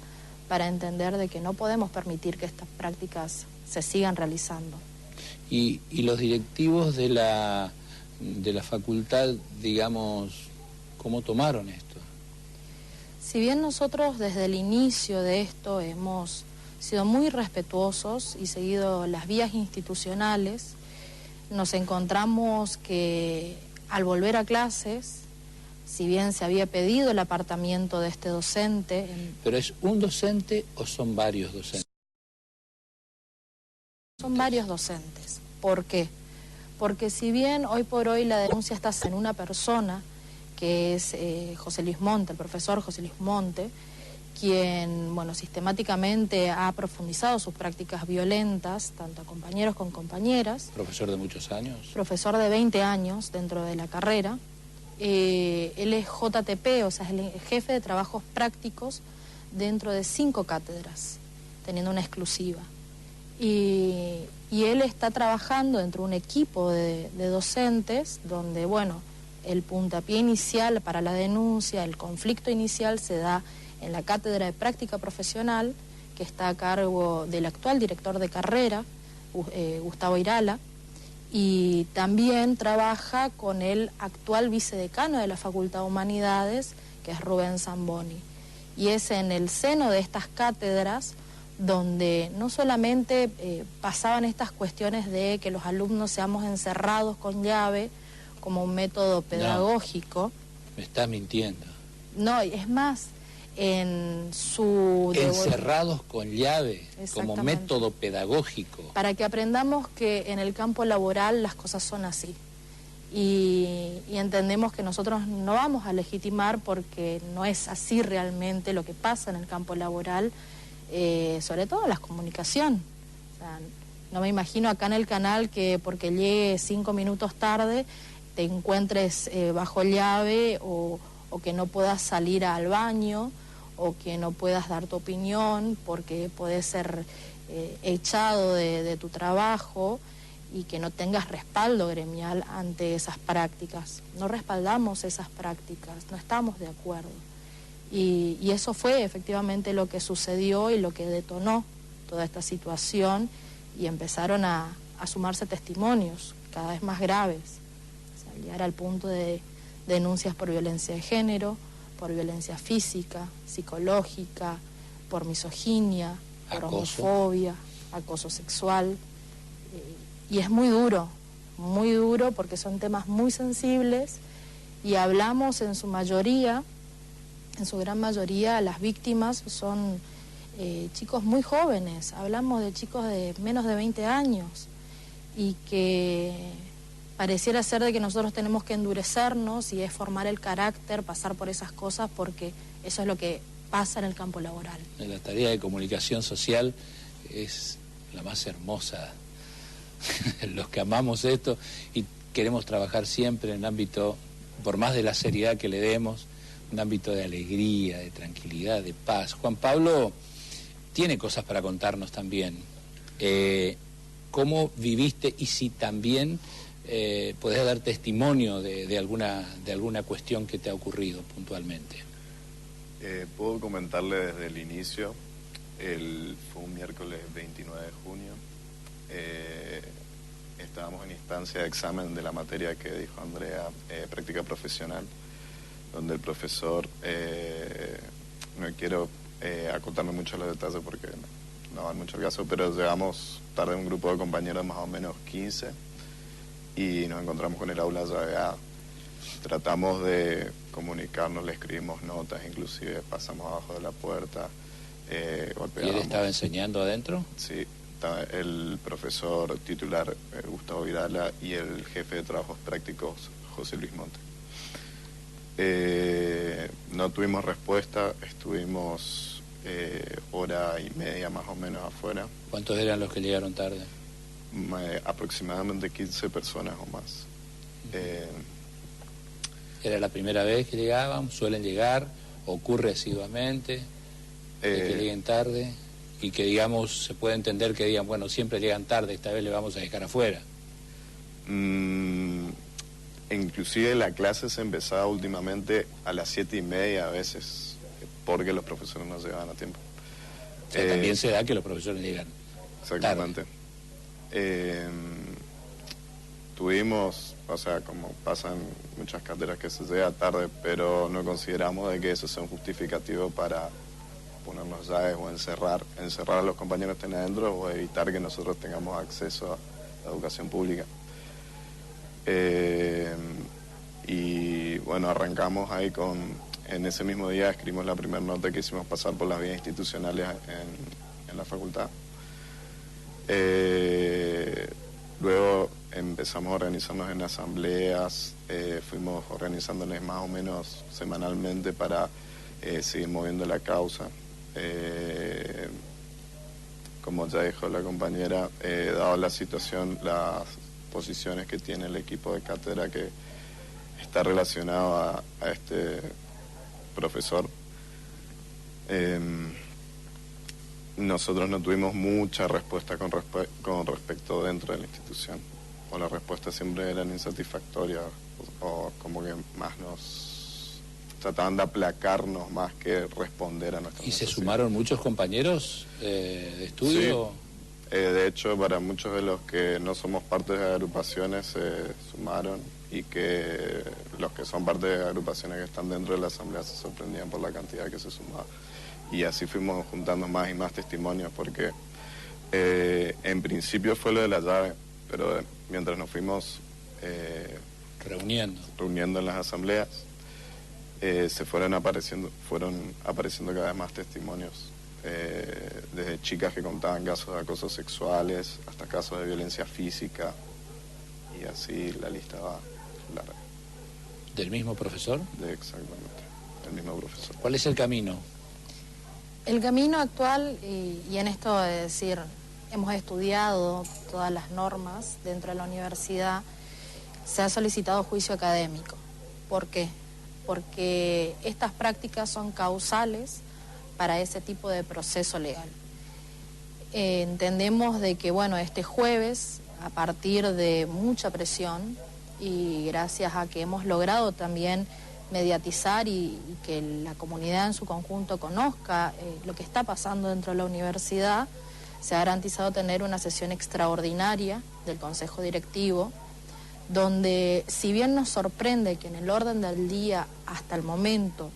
para entender de que no podemos permitir que estas prácticas se sigan realizando. Y los directivos de la facultad, digamos, ¿cómo tomaron esto? Si bien nosotros desde el inicio de esto hemos sido muy respetuosos y seguido las vías institucionales, nos encontramos que al volver a clases, si bien se había pedido el apartamiento de este docente... ¿Pero es un docente o son varios docentes? Son varios docentes. ¿Por qué? Porque si bien hoy por hoy la denuncia está en una persona, que es José Luis Monte, el profesor José Luis Monte, quien, bueno, sistemáticamente ha profundizado sus prácticas violentas, tanto a compañeros como compañeras. ¿Profesor de muchos años? Profesor de 20 años dentro de la carrera. Él es JTP, o sea, es el jefe de trabajos prácticos dentro de 5 cátedras, teniendo una exclusiva. Y él está trabajando dentro de un equipo de docentes donde, bueno, el puntapié inicial para la denuncia, el conflicto inicial se da en la Cátedra de Práctica Profesional, que está a cargo del actual director de carrera, Gustavo Irala, y también trabaja con el actual vicedecano de la Facultad de Humanidades, que es Rubén Zamboni. Y es en el seno de estas cátedras donde no solamente pasaban estas cuestiones de que los alumnos seamos encerrados con llave como un método pedagógico. No, me está mintiendo. No, es más, en su... Encerrados con llave como método pedagógico. Para que aprendamos que en el campo laboral las cosas son así. Y entendemos que nosotros no vamos a legitimar porque no es así realmente lo que pasa en el campo laboral, sobre todo la comunicación. O sea, no me imagino acá en el canal que porque llegue 5 minutos tarde te encuentres bajo llave o que no puedas salir al baño o que no puedas dar tu opinión porque puedes ser echado de tu trabajo y que no tengas respaldo gremial ante esas prácticas. No respaldamos esas prácticas, no estamos de acuerdo. Y eso fue efectivamente lo que sucedió y lo que detonó toda esta situación y empezaron a sumarse testimonios cada vez más graves, o sea, llegar al punto de denuncias por violencia de género, por violencia física, psicológica, por misoginia, por homofobia, acoso sexual. Y es muy duro porque son temas muy sensibles y hablamos en su mayoría, en su gran mayoría, las víctimas son chicos muy jóvenes, hablamos de chicos de menos de 20 años y que pareciera ser de que nosotros tenemos que endurecernos y es formar el carácter, pasar por esas cosas porque eso es lo que pasa en el campo laboral. La tarea de comunicación social es la más hermosa. Los que amamos esto y queremos trabajar siempre en el ámbito, por más de la seriedad que le demos, un ámbito de alegría, de tranquilidad, de paz. Juan Pablo tiene cosas para contarnos también. ¿Cómo viviste y si también podés dar testimonio de alguna cuestión que te ha ocurrido puntualmente? Puedo comentarle desde el inicio. Fue un miércoles 29 de junio. Estábamos en instancia de examen de la materia que dijo Andrea, práctica profesional, donde el profesor, no quiero acotarme mucho los detalles porque no va mucho el caso, pero llegamos tarde un grupo de compañeros más o menos 15 y nos encontramos con el aula llaveada. Tratamos de comunicarnos, le escribimos notas, inclusive pasamos abajo de la puerta, golpeábamos. ¿Y él estaba enseñando adentro? Sí. El profesor titular Gustavo Irala y el jefe de trabajos prácticos José Luis Monte. No tuvimos respuesta, estuvimos hora y media más o menos afuera. ¿Cuántos eran los que llegaron tarde? Aproximadamente 15 personas o más. ¿Era la primera vez que llegaban? ¿Suelen llegar? ¿Ocurre asiduamente que lleguen tarde? Y que, digamos, se puede entender que digan, bueno, siempre llegan tarde, esta vez le vamos a dejar afuera. Inclusive la clase se empezaba últimamente a las 7:30 a veces, porque los profesores no llegaban a tiempo. O sea, también se da que los profesores llegan exactamente. Tuvimos, o sea, como pasan muchas cátedras que se llega tarde, pero no consideramos de que eso sea un justificativo para ponernos llaves o encerrar a los compañeros que estén adentro o evitar que nosotros tengamos acceso a la educación pública. Y bueno, arrancamos ahí en ese mismo día escribimos la primera nota que hicimos pasar por las vías institucionales en la facultad. Luego empezamos a organizarnos en asambleas, fuimos organizándonos más o menos semanalmente para seguir moviendo la causa. Como ya dijo la compañera, dado la situación, las posiciones que tiene el equipo de cátedra que está relacionado a este profesor, nosotros no tuvimos mucha respuesta con respecto dentro de la institución, o las respuestas siempre eran insatisfactorias o como que más nos trataban de aplacarnos más que responder a nuestras necesidades. ¿Y se sumaron muchos compañeros de estudio? Sí. De hecho, para muchos de los que no somos parte de agrupaciones se sumaron, y que los que son parte de agrupaciones que están dentro de la asamblea se sorprendían por la cantidad que se sumaba. Y así fuimos juntando más y más testimonios, porque en principio fue lo de la llave, pero mientras nos fuimos reuniendo en las asambleas, se fueron apareciendo cada vez más testimonios, desde chicas que contaban casos de acoso sexuales hasta casos de violencia física, y así la lista va larga. ¿Del mismo profesor? Exactamente, del mismo profesor. ¿Cuál es el camino? El camino actual, y en esto de decir, hemos estudiado todas las normas dentro de la universidad, se ha solicitado juicio académico. ¿Por qué? Porque estas prácticas son causales para ese tipo de proceso legal. Entendemos de que, bueno, este jueves, a partir de mucha presión y gracias a que hemos logrado también mediatizar y que la comunidad en su conjunto conozca lo que está pasando dentro de la universidad, se ha garantizado tener una sesión extraordinaria del Consejo Directivo, donde si bien nos sorprende que en el orden del día hasta el momento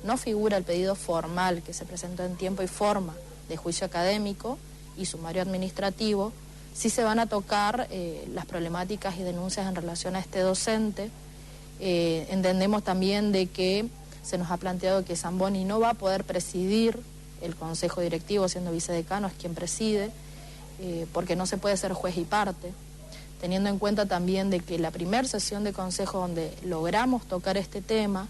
no figura el pedido formal que se presentó en tiempo y forma de juicio académico y sumario administrativo, sí se van a tocar las problemáticas y denuncias en relación a este docente. Entendemos también de que se nos ha planteado que Zamboni no va a poder presidir el Consejo Directivo, siendo vicedecano, es quien preside, porque no se puede ser juez y parte, teniendo en cuenta también de que la primera sesión de consejo donde logramos tocar este tema,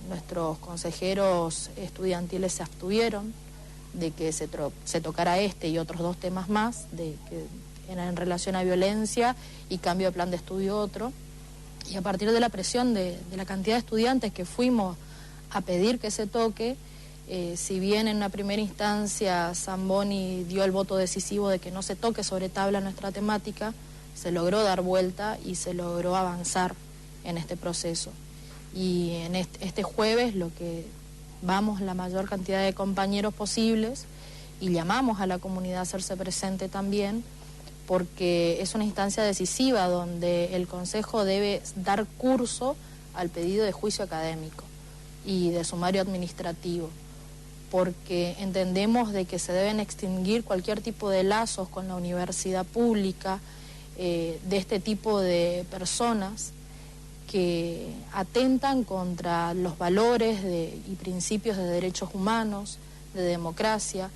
nuestros consejeros estudiantiles se abstuvieron de que se tocara este y otros 2 temas más, en relación a violencia y cambio de plan de estudio otro. Y a partir de la presión de la cantidad de estudiantes que fuimos a pedir que se toque, si bien en una primera instancia Zamboni dio el voto decisivo de que no se toque sobre tabla nuestra temática, se logró dar vuelta y se logró avanzar en este proceso. Y en este jueves lo que vamos la mayor cantidad de compañeros posibles y llamamos a la comunidad a hacerse presente también, porque es una instancia decisiva donde el Consejo debe dar curso al pedido de juicio académico y de sumario administrativo, porque entendemos de que se deben extinguir cualquier tipo de lazos con la universidad pública, de este tipo de personas que atentan contra los valores y principios de derechos humanos, de democracia,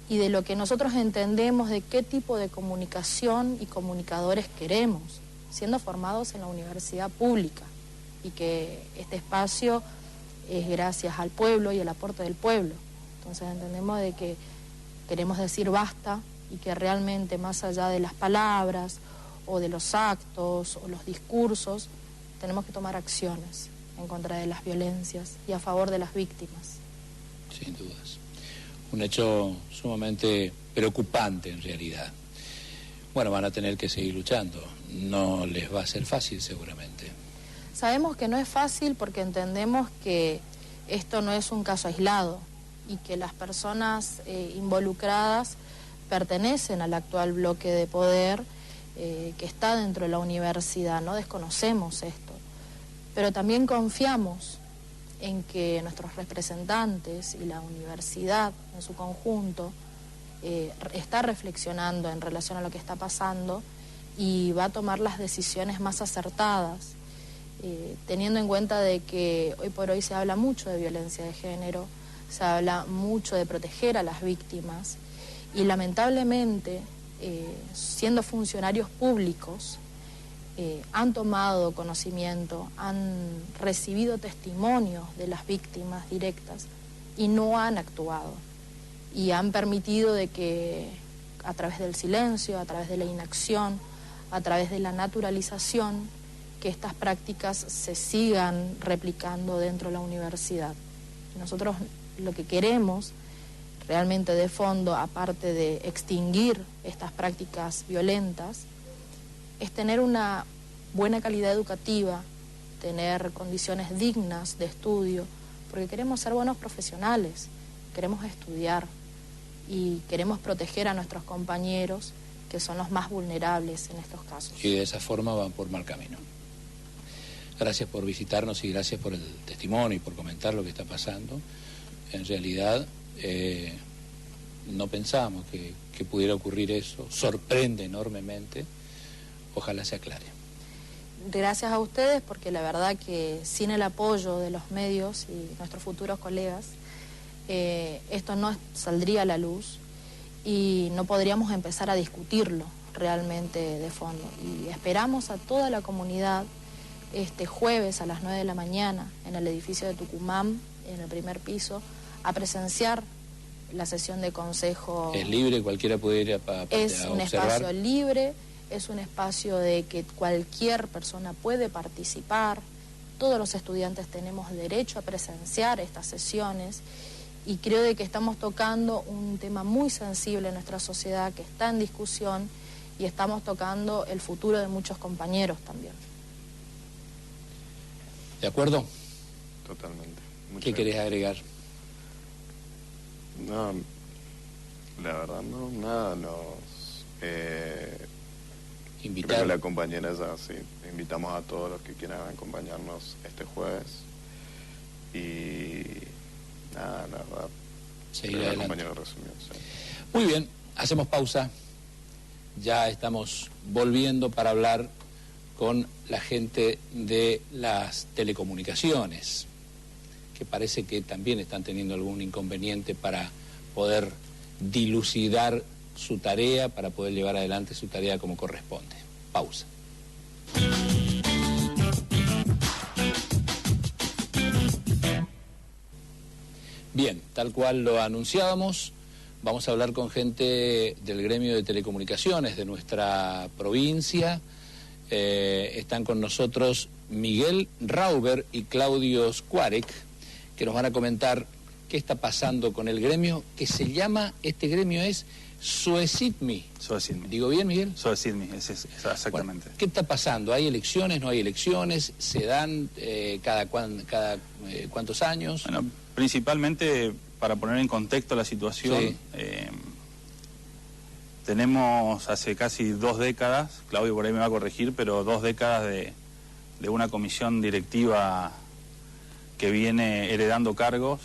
y de lo que nosotros entendemos de qué tipo de comunicación y comunicadores queremos, siendo formados en la universidad pública, y que este espacio es gracias al pueblo y el aporte del pueblo. Entonces entendemos de que queremos decir basta, y que realmente más allá de las palabras o de los actos o los discursos, tenemos que tomar acciones en contra de las violencias y a favor de las víctimas. Sin dudas. Un hecho sumamente preocupante en realidad. Bueno, van a tener que seguir luchando. No les va a ser fácil seguramente. Sabemos que no es fácil porque entendemos que esto no es un caso aislado y que las personas involucradas pertenecen al actual bloque de poder que está dentro de la universidad. No desconocemos esto, pero también confiamos en que nuestros representantes y la universidad en su conjunto está reflexionando en relación a lo que está pasando y va a tomar las decisiones más acertadas, teniendo en cuenta de que hoy por hoy se habla mucho de violencia de género, se habla mucho de proteger a las víctimas y lamentablemente, siendo funcionarios públicos, han tomado conocimiento, han recibido testimonios de las víctimas directas y no han actuado. Y han permitido de que a través del silencio, a través de la inacción, a través de la naturalización, que estas prácticas se sigan replicando dentro de la universidad. Nosotros lo que queremos realmente de fondo, aparte de extinguir estas prácticas violentas, es tener una buena calidad educativa, tener condiciones dignas de estudio, porque queremos ser buenos profesionales, queremos estudiar y queremos proteger a nuestros compañeros, que son los más vulnerables en estos casos. Y de esa forma van por mal camino. Gracias por visitarnos y gracias por el testimonio y por comentar lo que está pasando. En realidad, no pensábamos que pudiera ocurrir eso. Sorprende enormemente. Ojalá se aclare. Gracias a ustedes, porque la verdad que sin el apoyo de los medios y nuestros futuros colegas, esto no saldría a la luz y no podríamos empezar a discutirlo realmente de fondo. Y esperamos a toda la comunidad este jueves a las 9 de la mañana en el edificio de Tucumán, en el primer piso, a presenciar la sesión de consejo. ¿Es libre? ¿Cualquiera puede ir a observar? Es un espacio libre, es un espacio de que cualquier persona puede participar. Todos los estudiantes tenemos derecho a presenciar estas sesiones y creo de que estamos tocando un tema muy sensible en nuestra sociedad que está en discusión y estamos tocando el futuro de muchos compañeros también. ¿De acuerdo? Totalmente. ¿Qué querés agregar? No, la verdad no, nada, Invitar. Creo que la compañera ya, sí, invitamos a todos los que quieran acompañarnos este jueves y nada, la verdad, Seguir creo que adelante. la compañera resumió, sí. Muy bien, hacemos pausa. Ya estamos volviendo para hablar con la gente de las telecomunicaciones, que parece que también están teniendo algún inconveniente para poder dilucidar su tarea, para poder llevar adelante su tarea como corresponde. Pausa. Bien, tal cual lo anunciábamos, vamos a hablar con gente del gremio de telecomunicaciones de nuestra provincia. Están con nosotros Miguel Rauber y Claudio Squarek, que nos van a comentar qué está pasando con el gremio, que se llama, este gremio es SOECIDMI. SOECIDMI. ¿Digo bien, Miguel? SOECIDMI, es exactamente. Bueno, ¿qué está pasando? ¿Hay elecciones, no hay elecciones? ¿Se dan cada cuántos años? Bueno, principalmente, para poner en contexto la situación, Sí. Tenemos hace casi 2 décadas, Claudio por ahí me va a corregir, pero 2 décadas de una comisión directiva que viene heredando cargos.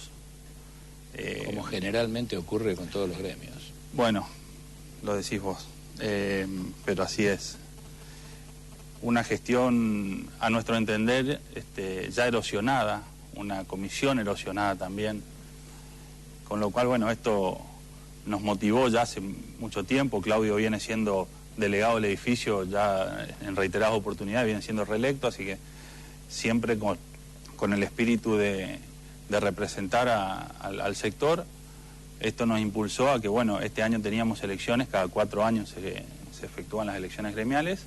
Como generalmente ocurre con todos los gremios. Bueno, lo decís vos, pero así es. Una gestión, a nuestro entender, ya erosionada, una comisión erosionada también, con lo cual, bueno, esto nos motivó ya hace mucho tiempo. Claudio viene siendo delegado del edificio ya en reiteradas oportunidades, viene siendo reelecto, así que siempre con el espíritu de representar al sector. Esto nos impulsó a que, bueno, este año teníamos elecciones, cada 4 años se efectúan las elecciones gremiales,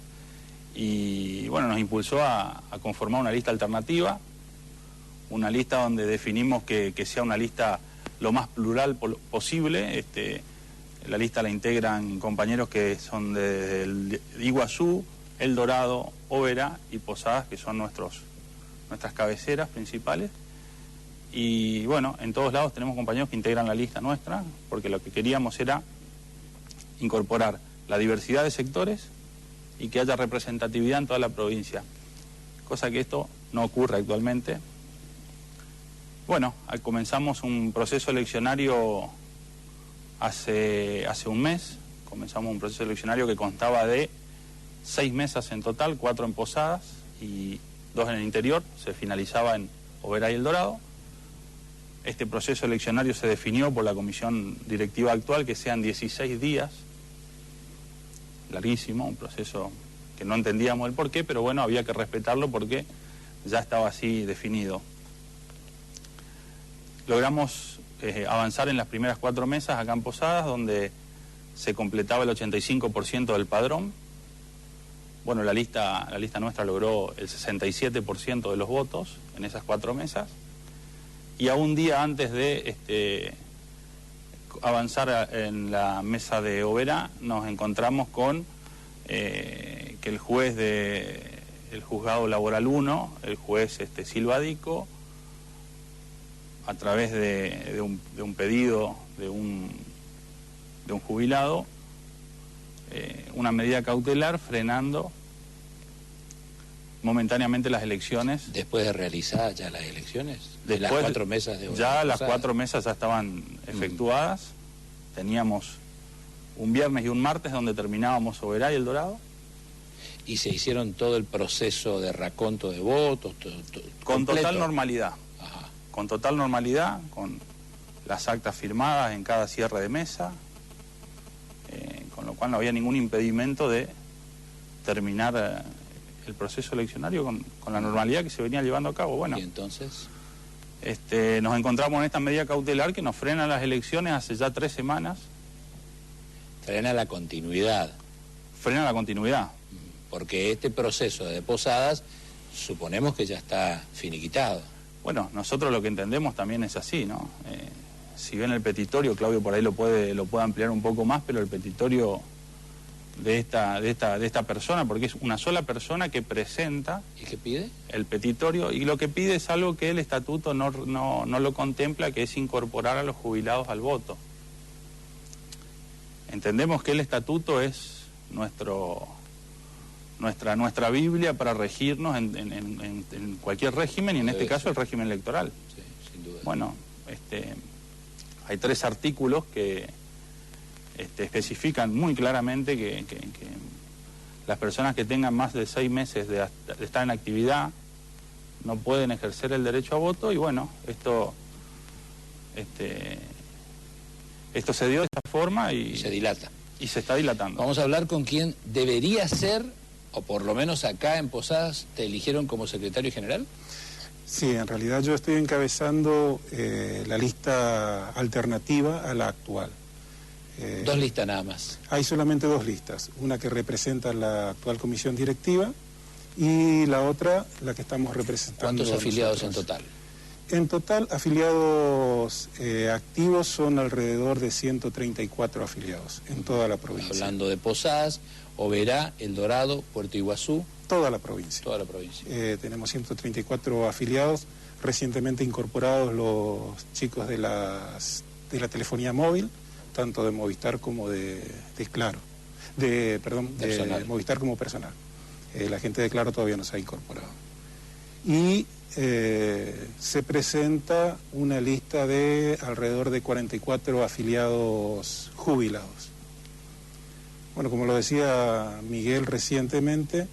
y bueno, nos impulsó a conformar una lista alternativa, una lista donde definimos que sea una lista lo más plural posible. La lista la integran compañeros que son de Iguazú, El Dorado, Oberá y Posadas, que son nuestras cabeceras principales. Y bueno, en todos lados tenemos compañeros que integran la lista nuestra, porque lo que queríamos era incorporar la diversidad de sectores y que haya representatividad en toda la provincia, cosa que esto no ocurre actualmente. Bueno, comenzamos un proceso eleccionario hace un mes. Comenzamos un proceso eleccionario que constaba de 6 mesas en total, 4 en Posadas y 2 en el interior. Se finalizaba en Oberá y El Dorado. Este proceso eleccionario se definió por la comisión directiva actual que sean 16 días. Larguísimo, un proceso que no entendíamos el porqué, pero bueno, había que respetarlo porque ya estaba así definido. Logramos avanzar en las primeras 4 mesas acá en Posadas, donde se completaba el 85% del padrón. Bueno, la lista nuestra logró el 67% de los votos en esas 4 mesas. Y a un día antes de avanzar en la mesa de Oberá, nos encontramos con que el juez el juzgado laboral 1, el juez Silva Dico, a través de un pedido de un jubilado, una medida cautelar frenando momentáneamente las elecciones. Después de realizadas ya las elecciones, de las Después, 4 mesas de ya las 4 mesas ya estaban efectuadas. Teníamos un viernes y un martes donde terminábamos Oberá y El Dorado. Y se hicieron todo el proceso de raconto de votos, con completo. total normalidad. Ajá. Con total normalidad, con las actas firmadas en cada cierre de mesa, con lo cual no había ningún impedimento de terminar el proceso eleccionario con la normalidad que se venía llevando a cabo. Bueno, ¿y entonces? Nos encontramos en esta medida cautelar que nos frena las elecciones hace ya 3 semanas. Frena la continuidad. Frena la continuidad. Porque este proceso de Posadas suponemos que ya está finiquitado. Bueno, nosotros lo que entendemos también es así, ¿no? Si bien el petitorio, Claudio por ahí lo puede ampliar un poco más, pero el petitorio de esta persona, porque es una sola persona que presenta... ¿Y qué pide? El petitorio, y lo que pide es algo que el estatuto no lo contempla, que es incorporar a los jubilados al voto. Entendemos que el estatuto es nuestra Biblia para regirnos en cualquier régimen, y en este caso el régimen electoral. Sí, sin duda. Bueno, hay 3 artículos que especifican muy claramente que las personas que tengan más de 6 meses de estar en actividad no pueden ejercer el derecho a voto, y bueno, esto se dio de esta forma y se dilata. Y se está dilatando. Vamos a hablar con quien debería ser, o por lo menos acá en Posadas, ¿te eligieron como secretario general? Sí, en realidad yo estoy encabezando la lista alternativa a la actual. 2 listas nada más. Hay solamente 2 listas, una que representa la actual comisión directiva y la otra la que estamos representando. ¿Cuántos afiliados nosotros? en total? En total, afiliados activos son alrededor de 134 afiliados en toda la provincia. Hablando de Posadas, Oberá, El Dorado, Puerto Iguazú. Toda la provincia. Toda la provincia. Tenemos 134 afiliados, recientemente incorporados los chicos de la telefonía móvil, tanto de Movistar como de Claro. De Movistar como personal. La gente de Claro todavía no se ha incorporado. Y se presenta una lista de alrededor de 44 afiliados jubilados. Bueno, como lo decía Miguel recientemente,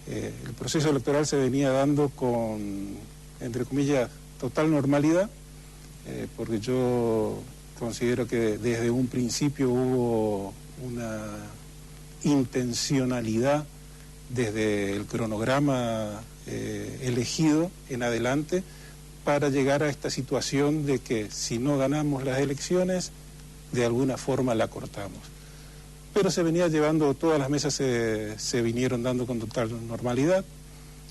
el proceso electoral se venía dando con, entre comillas, total normalidad, porque yo considero que desde un principio hubo una intencionalidad desde el cronograma elegido en adelante para llegar a esta situación de que si no ganamos las elecciones, de alguna forma la cortamos. Pero se venía llevando, todas las mesas se vinieron dando con total normalidad,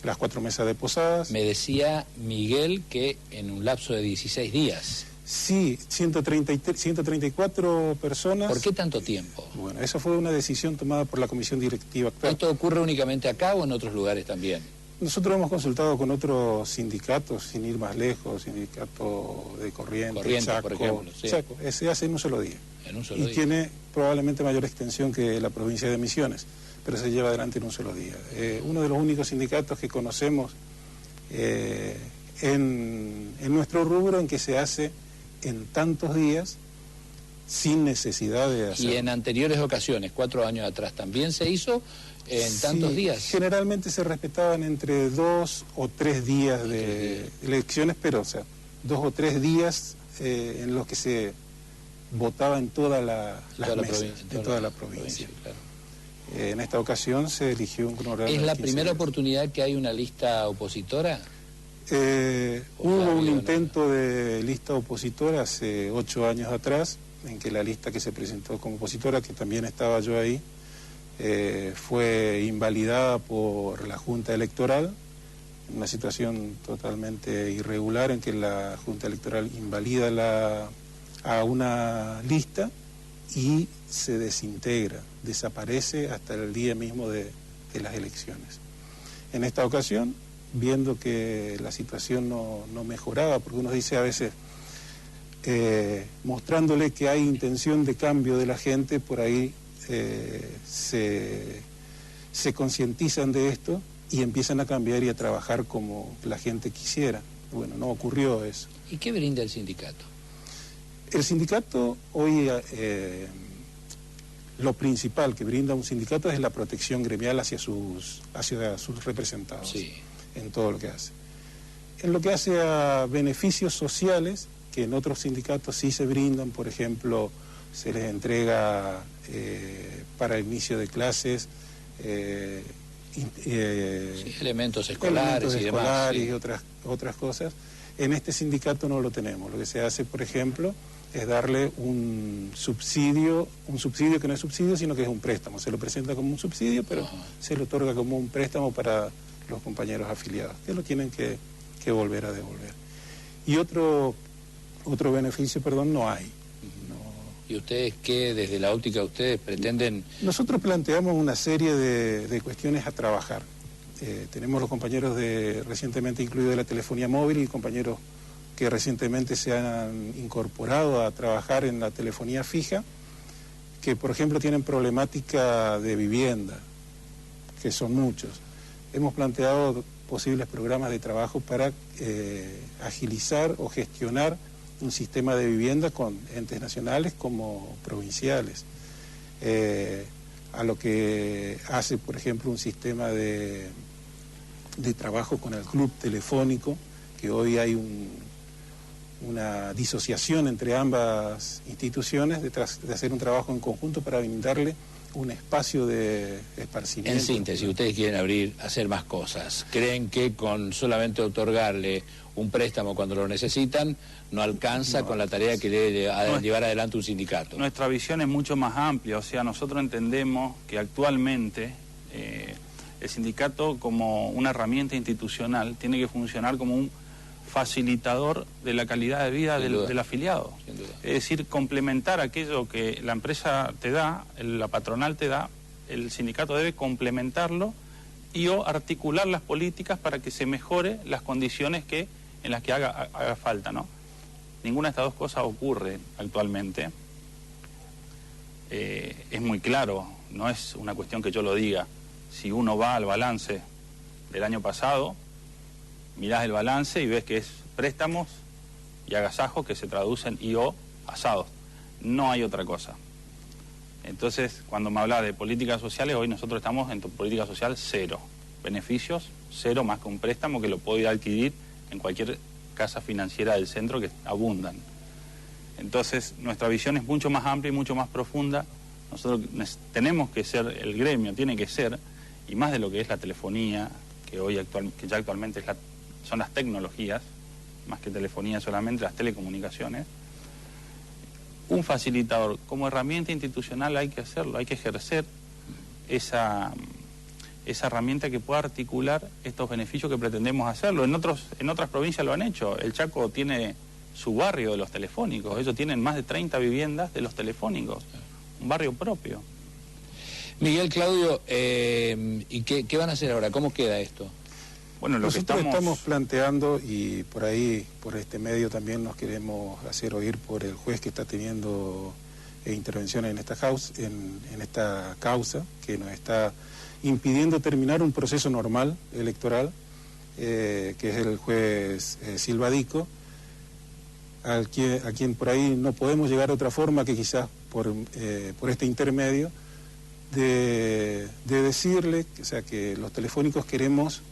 las 4 mesas de Posadas. Me decía Miguel que en un lapso de 16 días. Sí, 134 personas. ¿Por qué tanto tiempo? Bueno, esa fue una decisión tomada por la comisión directiva actual. ¿Esto ocurre únicamente acá o en otros lugares también? Nosotros hemos consultado con otros sindicatos, sin ir más lejos, sindicato de Corrientes, Chaco, por ejemplo. Sí. Chaco, se hace en un solo día. En un solo día. Tiene probablemente mayor extensión que la provincia de Misiones, pero se lleva adelante en un solo día. Uno de los únicos sindicatos que conocemos en nuestro rubro en que se hace en tantos días sin necesidad de hacer. ¿Y en anteriores ocasiones, 4 años atrás, también se hizo en tantos días? Generalmente se respetaban entre 2 o 3 días de elecciones, pero o sea, 2 o 3 días en los que se votaba en toda la provincia. Claro. En esta ocasión se eligió un cronograma. ¿Es la primera oportunidad que hay una lista opositora? Hubo un intento de lista opositora hace 8 años atrás, en que la lista que se presentó como opositora, que también estaba yo ahí, fue invalidada por la Junta Electoral, una situación totalmente irregular en que la Junta Electoral invalida a una lista y se desintegra, desaparece hasta el día mismo de las elecciones. En esta ocasión, viendo que la situación no mejoraba, porque uno dice a veces, mostrándole que hay intención de cambio de la gente, por ahí se concientizan de esto y empiezan a cambiar y a trabajar como la gente quisiera. Bueno, no ocurrió eso. ¿Y qué brinda el sindicato? El sindicato hoy, lo principal que brinda un sindicato es la protección gremial hacia sus representados, sí, en todo lo que hace. En lo que hace a beneficios sociales, que en otros sindicatos sí se brindan, por ejemplo, se les entrega para el inicio de clases sí, elementos escolares y demás, sí, y otras cosas. En este sindicato no lo tenemos. Lo que se hace, por ejemplo, es darle un subsidio que no es subsidio, sino que es un préstamo. Se lo presenta como un subsidio, pero se lo otorga como un préstamo para los compañeros afiliados, que lo tienen que volver a devolver. Y otro beneficio, no hay. ¿Y ustedes qué, desde la óptica de ustedes, pretenden? Nosotros planteamos una serie de cuestiones a trabajar. Tenemos los compañeros recientemente incluidos de la telefonía móvil y compañeros que recientemente se han incorporado a trabajar en la telefonía fija, que por ejemplo tienen problemática de vivienda, que son muchos. Hemos planteado posibles programas de trabajo para agilizar o gestionar un sistema de vivienda con entes nacionales como provinciales. A lo que hace, por ejemplo, un sistema de trabajo con el club telefónico, que hoy hay una disociación entre ambas instituciones de hacer un trabajo en conjunto para brindarle un espacio de esparcimiento. En síntesis, ustedes quieren hacer más cosas. ¿Creen que con solamente otorgarle un préstamo cuando lo necesitan no alcanza con la tarea que debe llevar adelante un sindicato? Nuestra visión es mucho más amplia. O sea, nosotros entendemos que actualmente el sindicato, como una herramienta institucional, tiene que funcionar como un facilitador de la calidad de vida del afiliado. Es decir, complementar aquello que la empresa te da, la patronal te da, el sindicato debe complementarlo y o articular las políticas para que se mejore las condiciones en las que haga falta, ¿no? Ninguna de estas dos cosas ocurre actualmente. Es muy claro, no es una cuestión que yo lo diga. Si uno va al balance del año pasado, mirás el balance y ves que es préstamos y agasajos que se traducen o asados. No hay otra cosa. Entonces, cuando me habla de políticas sociales, hoy nosotros estamos en política social cero. Beneficios cero, más que un préstamo que lo puedo ir a adquirir en cualquier casa financiera del centro, que abundan. Entonces, nuestra visión es mucho más amplia y mucho más profunda. Nosotros tenemos que ser, el gremio tiene que ser, y más de lo que es la telefonía, que ya actualmente son las tecnologías, más que telefonía solamente, las telecomunicaciones. Un facilitador, como herramienta institucional hay que hacerlo, hay que ejercer esa herramienta que pueda articular estos beneficios que pretendemos hacerlo. En otras provincias lo han hecho. El Chaco tiene su barrio de los telefónicos, ellos tienen más de 30 viviendas de los telefónicos, un barrio propio. Miguel, Claudio, ¿y qué van a hacer ahora? ¿Cómo queda esto? Bueno, nosotros estamos planteando, y por ahí, por este medio también nos queremos hacer oír por el juez que está teniendo intervención en esta causa, que nos está impidiendo terminar un proceso normal electoral, que es el juez Silvadico, a quien por ahí no podemos llegar de otra forma que quizás por este intermedio, de decirle, o sea, que los telefónicos queremos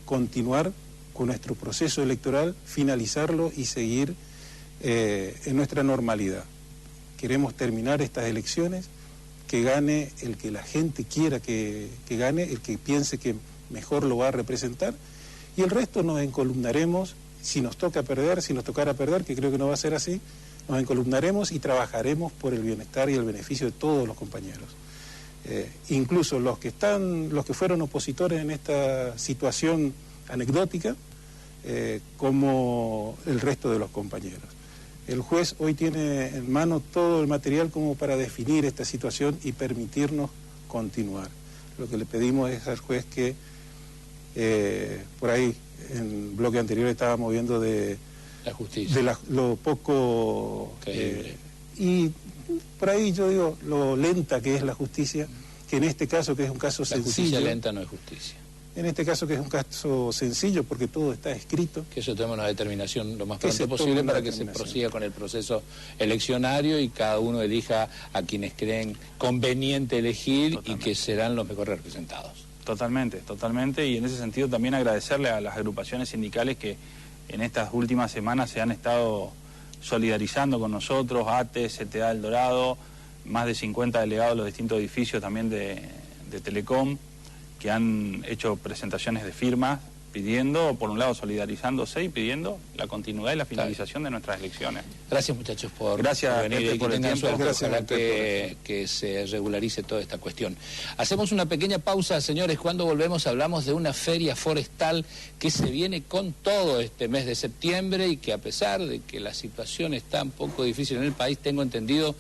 continuar con nuestro proceso electoral, finalizarlo y seguir en nuestra normalidad. Queremos terminar estas elecciones, que gane el que la gente quiera que gane, el que piense que mejor lo va a representar, y el resto nos encolumnaremos, si nos tocara perder, que creo que no va a ser así, nos encolumnaremos y trabajaremos por el bienestar y el beneficio de todos los compañeros. Incluso los que fueron opositores en esta situación anecdótica, como el resto de los compañeros. El juez hoy tiene en mano todo el material como para definir esta situación y permitirnos continuar. Lo que le pedimos es al juez que Por ahí, en el bloque anterior estábamos viendo de la justicia, de lo poco... y por ahí yo digo lo lenta que es la justicia, que en este caso, que es un caso sencillo... La justicia lenta no es justicia. En este caso, que es un caso sencillo, porque todo está escrito. Que eso tome una determinación lo más pronto posible para que se prosiga con el proceso eleccionario y cada uno elija a quienes creen conveniente elegir. Totalmente. Y que serán los mejores representados. Totalmente, totalmente. Y en ese sentido también agradecerle a las agrupaciones sindicales que en estas últimas semanas se han estado solidarizando con nosotros, ATE, CTA El Dorado, más de 50 delegados de los distintos edificios también de Telecom, que han hecho presentaciones de firmas pidiendo, por un lado, solidarizándose y pidiendo la continuidad y la finalización de nuestras elecciones. Gracias, muchachos, por venir y que tengan suerte. Ojalá que se regularice toda esta cuestión. Hacemos una pequeña pausa, señores. Cuando volvemos hablamos de una feria forestal que se viene con todo este mes de septiembre y que, a pesar de que la situación está un poco difícil en el país, tengo entendido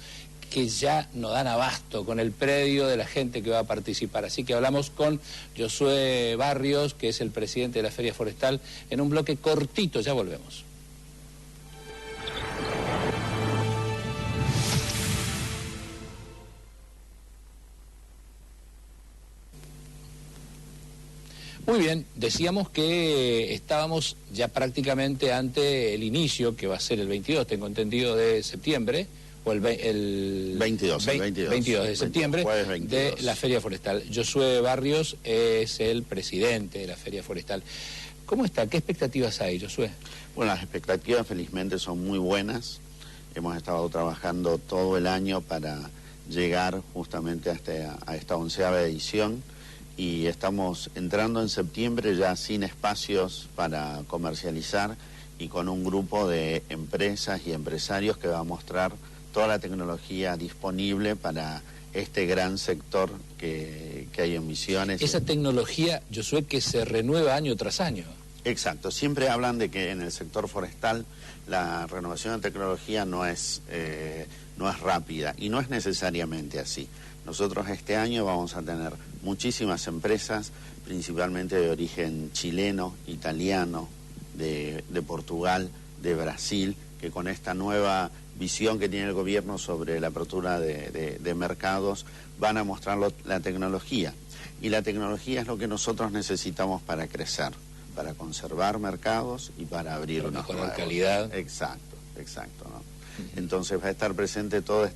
que ya no dan abasto con el predio de la gente que va a participar. Así que hablamos con Josué Barrios, que es el presidente de la Feria Forestal, en un bloque cortito. Ya volvemos. Muy bien, decíamos que estábamos ya prácticamente ante el inicio, que va a ser el 22, tengo entendido, de septiembre, o el 22 de septiembre, de la Feria Forestal. Josué Barrios es el presidente de la Feria Forestal. ¿Cómo está? ¿Qué expectativas hay, Josué? Bueno, las expectativas felizmente son muy buenas. Hemos estado trabajando todo el año para llegar justamente a esta 11ª edición y estamos entrando en septiembre ya sin espacios para comercializar y con un grupo de empresas y empresarios que va a mostrar toda la tecnología disponible para este gran sector que hay en Misiones. Esa tecnología, Josué, que se renueva año tras año. Exacto, siempre hablan de que en el sector forestal la renovación de tecnología no es rápida y no es necesariamente así. Nosotros este año vamos a tener muchísimas empresas, principalmente de origen chileno, italiano, de Portugal, de Brasil, que con esta nueva visión que tiene el gobierno sobre la apertura de mercados, van a mostrar la tecnología. Y la tecnología es lo que nosotros necesitamos para crecer, para conservar mercados y para abrir una mejorar calidad. Exacto, ¿no? Entonces va a estar presente toda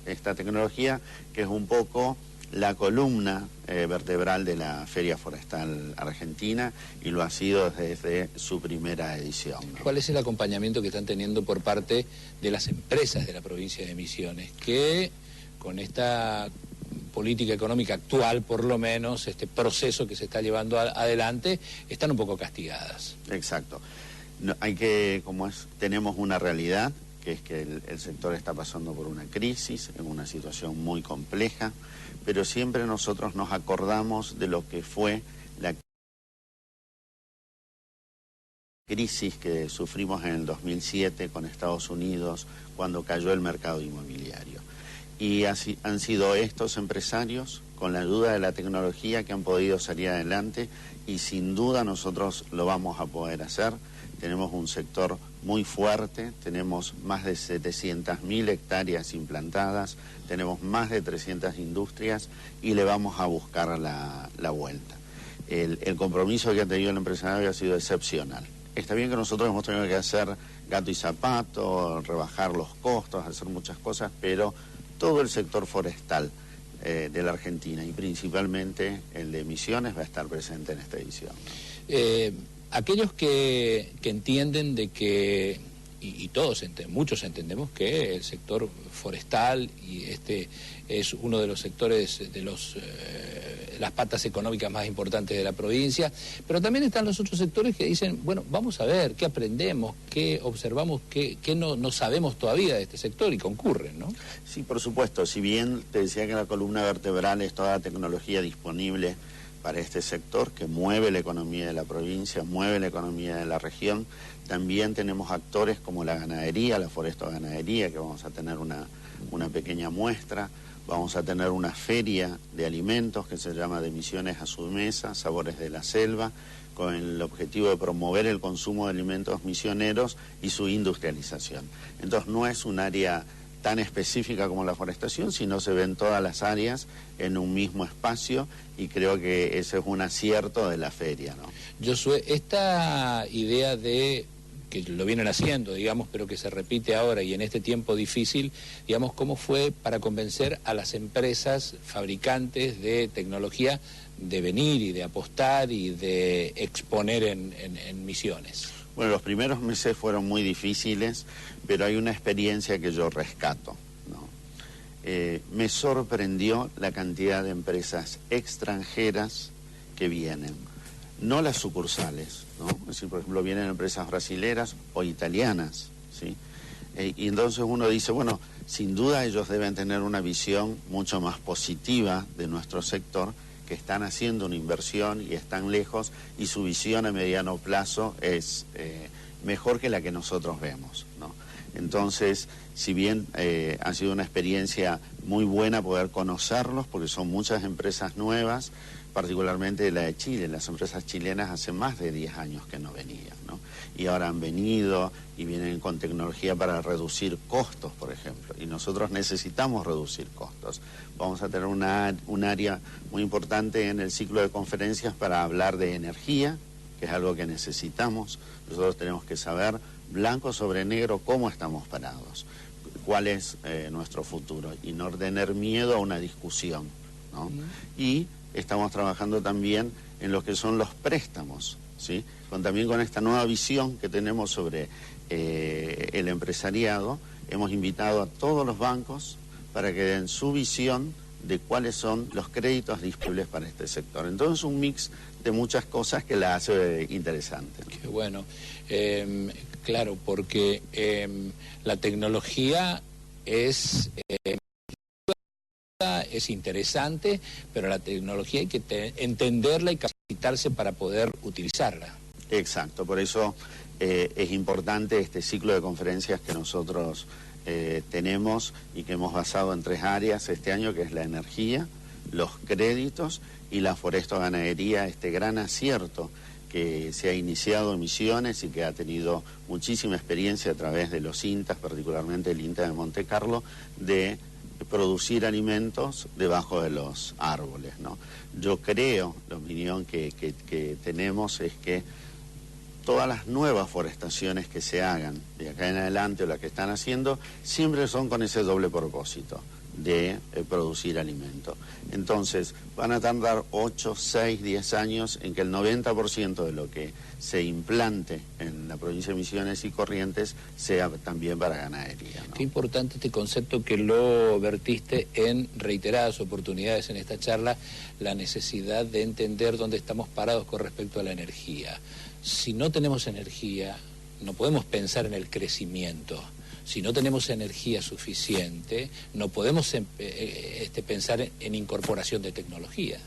esta tecnología, que es un poco la columna vertebral de la Feria Forestal Argentina, y lo ha sido desde su primera edición, ¿no? ¿Cuál es el acompañamiento que están teniendo por parte de las empresas de la provincia de Misiones, que con esta política económica actual, por lo menos, este proceso que se está llevando adelante, están un poco castigadas? Exacto. No, tenemos una realidad, que es que el sector está pasando por una crisis, en una situación muy compleja, pero siempre nosotros nos acordamos de lo que fue la crisis que sufrimos en el 2007 con Estados Unidos, cuando cayó el mercado inmobiliario. Y así han sido estos empresarios, con la ayuda de la tecnología, que han podido salir adelante, y sin duda nosotros lo vamos a poder hacer. Tenemos un sector muy fuerte, tenemos más de 700.000 hectáreas implantadas, tenemos más de 300 industrias y le vamos a buscar la vuelta. El compromiso que ha tenido el empresario ha sido excepcional. Está bien que nosotros hemos tenido que hacer gato y zapato, rebajar los costos, hacer muchas cosas, pero todo el sector forestal de la Argentina, y principalmente el de Misiones, va a estar presente en esta edición, ¿no? Aquellos que entienden de que, y muchos entendemos que el sector forestal y este es uno de los sectores de las patas económicas más importantes de la provincia, pero también están los otros sectores que dicen, bueno, vamos a ver qué aprendemos, qué observamos, qué no sabemos todavía de este sector, y concurren, ¿no? Sí, por supuesto. Si bien te decía que la columna vertebral es toda la tecnología disponible para este sector que mueve la economía de la provincia, mueve la economía de la región. También tenemos actores como la ganadería, la forestoganadería, que vamos a tener una pequeña muestra. Vamos a tener una feria de alimentos que se llama De Misiones a su Mesa, Sabores de la Selva, con el objetivo de promover el consumo de alimentos misioneros y su industrialización. Entonces no es un área tan específica como la forestación, sino se ven todas las áreas en un mismo espacio, y creo que ese es un acierto de la feria, ¿no? Josué, esta idea de que lo vienen haciendo, digamos, pero que se repite ahora y en este tiempo difícil, digamos, ¿cómo fue para convencer a las empresas fabricantes de tecnología de venir y de apostar y de exponer en Misiones? Bueno, los primeros meses fueron muy difíciles, pero hay una experiencia que yo rescato, ¿no? Me sorprendió la cantidad de empresas extranjeras que vienen, no las sucursales, ¿no? Es decir, por ejemplo, vienen empresas brasileras o italianas, ¿sí? Y entonces uno dice, bueno, sin duda ellos deben tener una visión mucho más positiva de nuestro sector, que están haciendo una inversión y están lejos, y su visión a mediano plazo es mejor que la que nosotros vemos, ¿no? Entonces, si bien ha sido una experiencia muy buena poder conocerlos, porque son muchas empresas nuevas, particularmente la de Chile, las empresas chilenas hace más de 10 años que no venían, ¿no? Y ahora han venido y vienen con tecnología para reducir costos, por ejemplo, y nosotros necesitamos reducir costos. Vamos a tener un área muy importante en el ciclo de conferencias para hablar de energía, que es algo que necesitamos. Nosotros tenemos que saber, blanco sobre negro, cómo estamos parados, cuál es nuestro futuro, y no tener miedo a una discusión, ¿no? Y estamos trabajando también en lo que son los préstamos, ¿sí? También con esta nueva visión que tenemos sobre el empresariado, hemos invitado a todos los bancos para que den su visión de cuáles son los créditos disponibles para este sector. Entonces, un mix de muchas cosas que la hace interesante. Qué bueno. Claro, porque la tecnología es interesante, pero la tecnología hay que entenderla y capacitarse para poder utilizarla. Exacto, por eso es importante este ciclo de conferencias que nosotros tenemos y que hemos basado en 3 áreas este año, que es la energía, los créditos y la forestoganadería, este gran acierto que se ha iniciado en Misiones y que ha tenido muchísima experiencia a través de los INTAs, particularmente el INTA de Monte Carlo, de producir alimentos debajo de los árboles, ¿no? Yo creo, la opinión que tenemos es que todas las nuevas forestaciones que se hagan de acá en adelante o las que están haciendo, siempre son con ese doble propósito de producir alimento. Entonces, van a tardar 8, 6, 10 años en que el 90% de lo que se implante en la provincia de Misiones y Corrientes sea también para ganadería, ¿no? Qué importante este concepto que lo vertiste en reiteradas oportunidades en esta charla, la necesidad de entender dónde estamos parados con respecto a la energía. Si no tenemos energía, no podemos pensar en el crecimiento. Si no tenemos energía suficiente, no podemos pensar en incorporación de tecnología.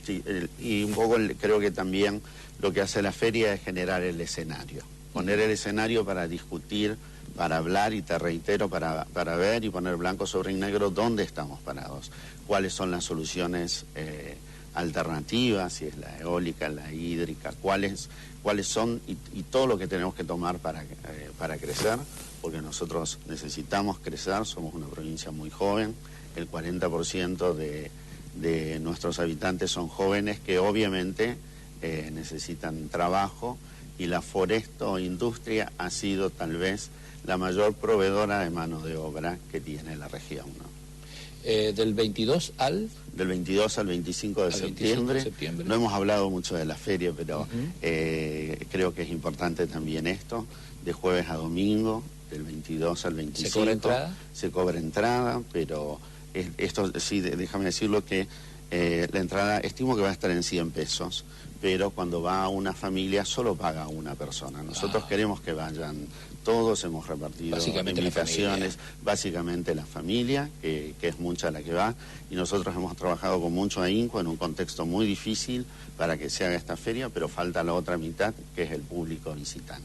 Sí, y un poco creo que también lo que hace la feria es generar el escenario. Poner el escenario para discutir, para hablar, y te reitero, para ver y poner blanco sobre negro dónde estamos parados, cuáles son las soluciones alternativas, si es la eólica, la hídrica, cuáles son y todo lo que tenemos que tomar para crecer, porque nosotros necesitamos crecer, somos una provincia muy joven, el 40% de nuestros habitantes son jóvenes que obviamente necesitan trabajo, y la forestoindustria ha sido tal vez la mayor proveedora de mano de obra que tiene la región, ¿no? ¿Del 22 al...? Del 22 al 25 de septiembre. No hemos hablado mucho de la feria, pero creo que es importante también esto, de jueves a domingo, del 22 al 25. ¿Se cobra entrada? Se cobra entrada, pero esto sí, déjame decirlo que la entrada estimo que va a estar en 100 pesos, pero cuando va a una familia solo paga una persona. Nosotros queremos que vayan todos hemos repartido Básicamente invitaciones, básicamente la familia, que es mucha la que va, y nosotros hemos trabajado con mucho ahínco en un contexto muy difícil para que se haga esta feria, pero falta la otra mitad, que es el público visitante,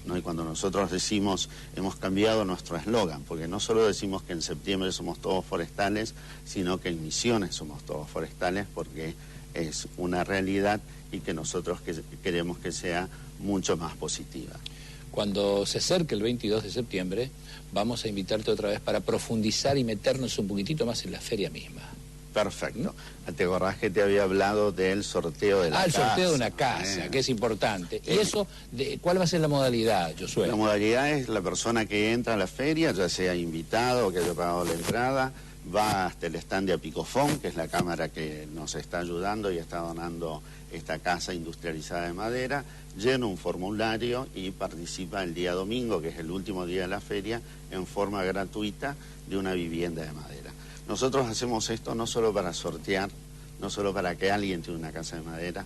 ¿no? Y cuando nosotros decimos, hemos cambiado nuestro eslogan, porque no solo decimos que en septiembre somos todos forestales, sino que en Misiones somos todos forestales, porque es una realidad y que nosotros queremos que sea mucho más positiva. Cuando se acerque el 22 de septiembre, vamos a invitarte otra vez para profundizar y meternos un poquitito más en la feria misma. Perfecto. ¿Te acordás que te había hablado del sorteo de la casa? El sorteo de una casa, que es importante. ¿Y eso, cuál va a ser la modalidad, Josué? La modalidad es la persona que entra a la feria, ya sea invitado o que haya pagado la entrada, va hasta el stand de Apicofón, que es la cámara que nos está ayudando y está donando esta casa industrializada de madera, llena un formulario y participa el día domingo, que es el último día de la feria, en forma gratuita de una vivienda de madera. Nosotros hacemos esto no solo para sortear, no solo para que alguien tenga una casa de madera,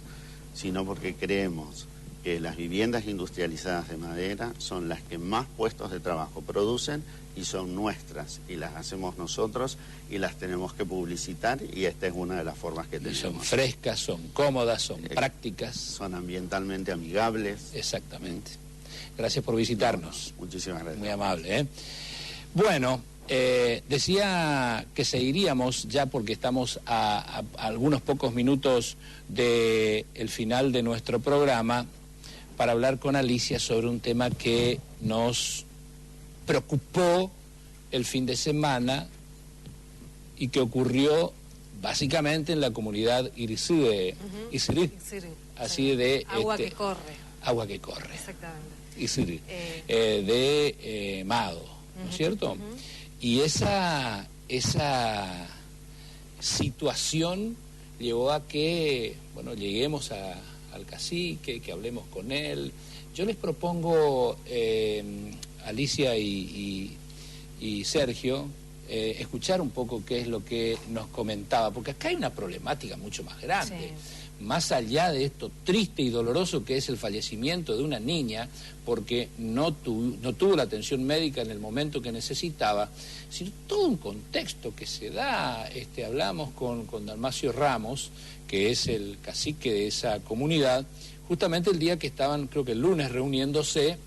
sino porque creemos que las viviendas industrializadas de madera son las que más puestos de trabajo producen y son nuestras, y las hacemos nosotros y las tenemos que publicitar, y esta es una de las formas que tenemos. Son frescas, son cómodas, son prácticas. Son ambientalmente amigables. Exactamente. Gracias por visitarnos. Muchísimas gracias. Muy amable, ¿eh? Bueno, decía que seguiríamos ya porque estamos a algunos pocos minutos del final de nuestro programa para hablar con Alicia sobre un tema que nos preocupó el fin de semana y que ocurrió básicamente en la comunidad Isirí, así de... Agua que corre. Agua que corre. Exactamente. Isirí, de Mado, ¿no es cierto? Y esa situación llevó a que, bueno, lleguemos al cacique, que hablemos con él. Yo les propongo, Alicia y Sergio, escuchar un poco qué es lo que nos comentaba, porque acá hay una problemática mucho más grande. Sí. Más allá de esto triste y doloroso que es el fallecimiento de una niña, porque no tuvo la atención médica en el momento que necesitaba, sino todo un contexto que se da. Hablamos con Dalmacio Ramos, que es el cacique de esa comunidad, justamente el día que estaban, creo que el lunes, reuniéndose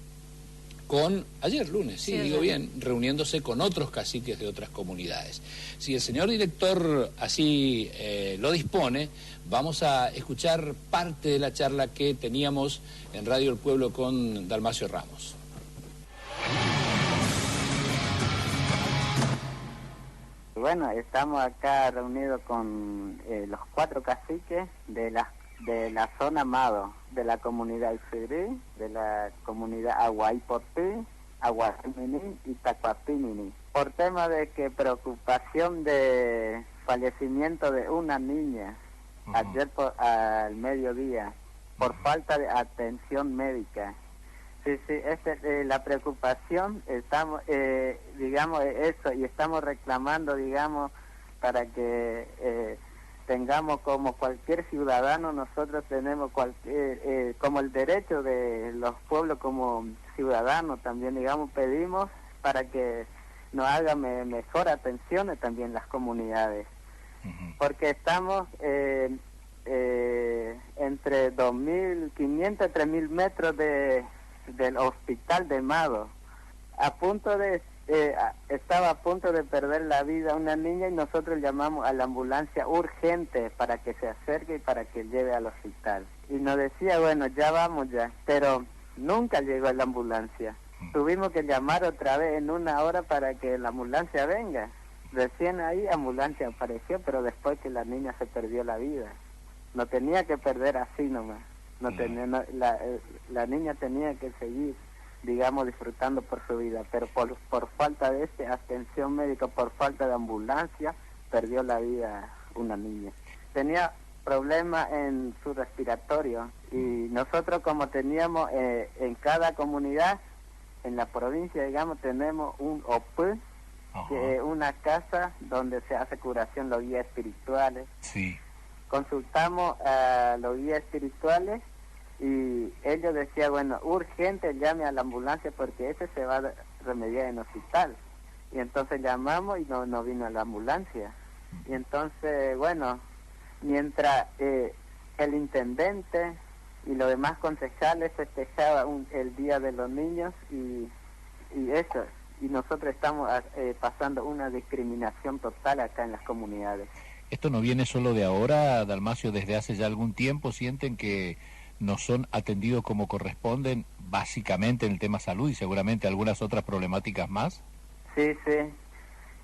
ayer lunes, sí, digo bien, reuniéndose con otros caciques de otras comunidades. Si el señor director así lo dispone, vamos a escuchar parte de la charla que teníamos en Radio El Pueblo con Dalmacio Ramos. Bueno, estamos acá reunidos con los 4 caciques de la zona Mado, de la comunidad Isirí, de la comunidad Aguaypotí, Aguasiminí y Tacuapimini. Por tema de que preocupación de fallecimiento de una niña ayer al mediodía por falta de atención médica. Sí, la preocupación, estamos, digamos, eso, y estamos reclamando, digamos, para que tengamos como cualquier ciudadano, nosotros tenemos como el derecho de los pueblos como ciudadanos también, digamos, pedimos para que nos hagan mejor atención también las comunidades, porque estamos entre 2.500 y 3.000 metros del hospital de Mado, estaba a punto de perder la vida una niña, y nosotros llamamos a la ambulancia urgente para que se acerque y para que lleve al hospital. Y nos decía, bueno, ya vamos ya, pero nunca llegó la ambulancia. Tuvimos que llamar otra vez en 1 hora para que la ambulancia venga. Recién ahí ambulancia apareció, pero después que la niña se perdió la vida. No tenía que perder así nomás. La niña tenía que seguir, digamos, disfrutando por su vida, pero por falta de atención médica, por falta de ambulancia, perdió la vida una niña. Tenía problemas en su respiratorio, y nosotros, como teníamos en cada comunidad, en la provincia, digamos, tenemos un OP, que es una casa donde se hace curación, los guías espirituales. Sí. Consultamos a los guías espirituales, Y ellos decían, bueno, urgente llame a la ambulancia porque ese se va a remediar en hospital. Y entonces llamamos y no vino la ambulancia. Y entonces, bueno, mientras el intendente y los demás concejales festejaban el Día de los Niños y eso, y nosotros estamos pasando una discriminación total acá en las comunidades. Esto no viene solo de ahora, Dalmacio, desde hace ya algún tiempo sienten que no son atendidos como corresponden, básicamente en el tema salud y seguramente algunas otras problemáticas más. Sí,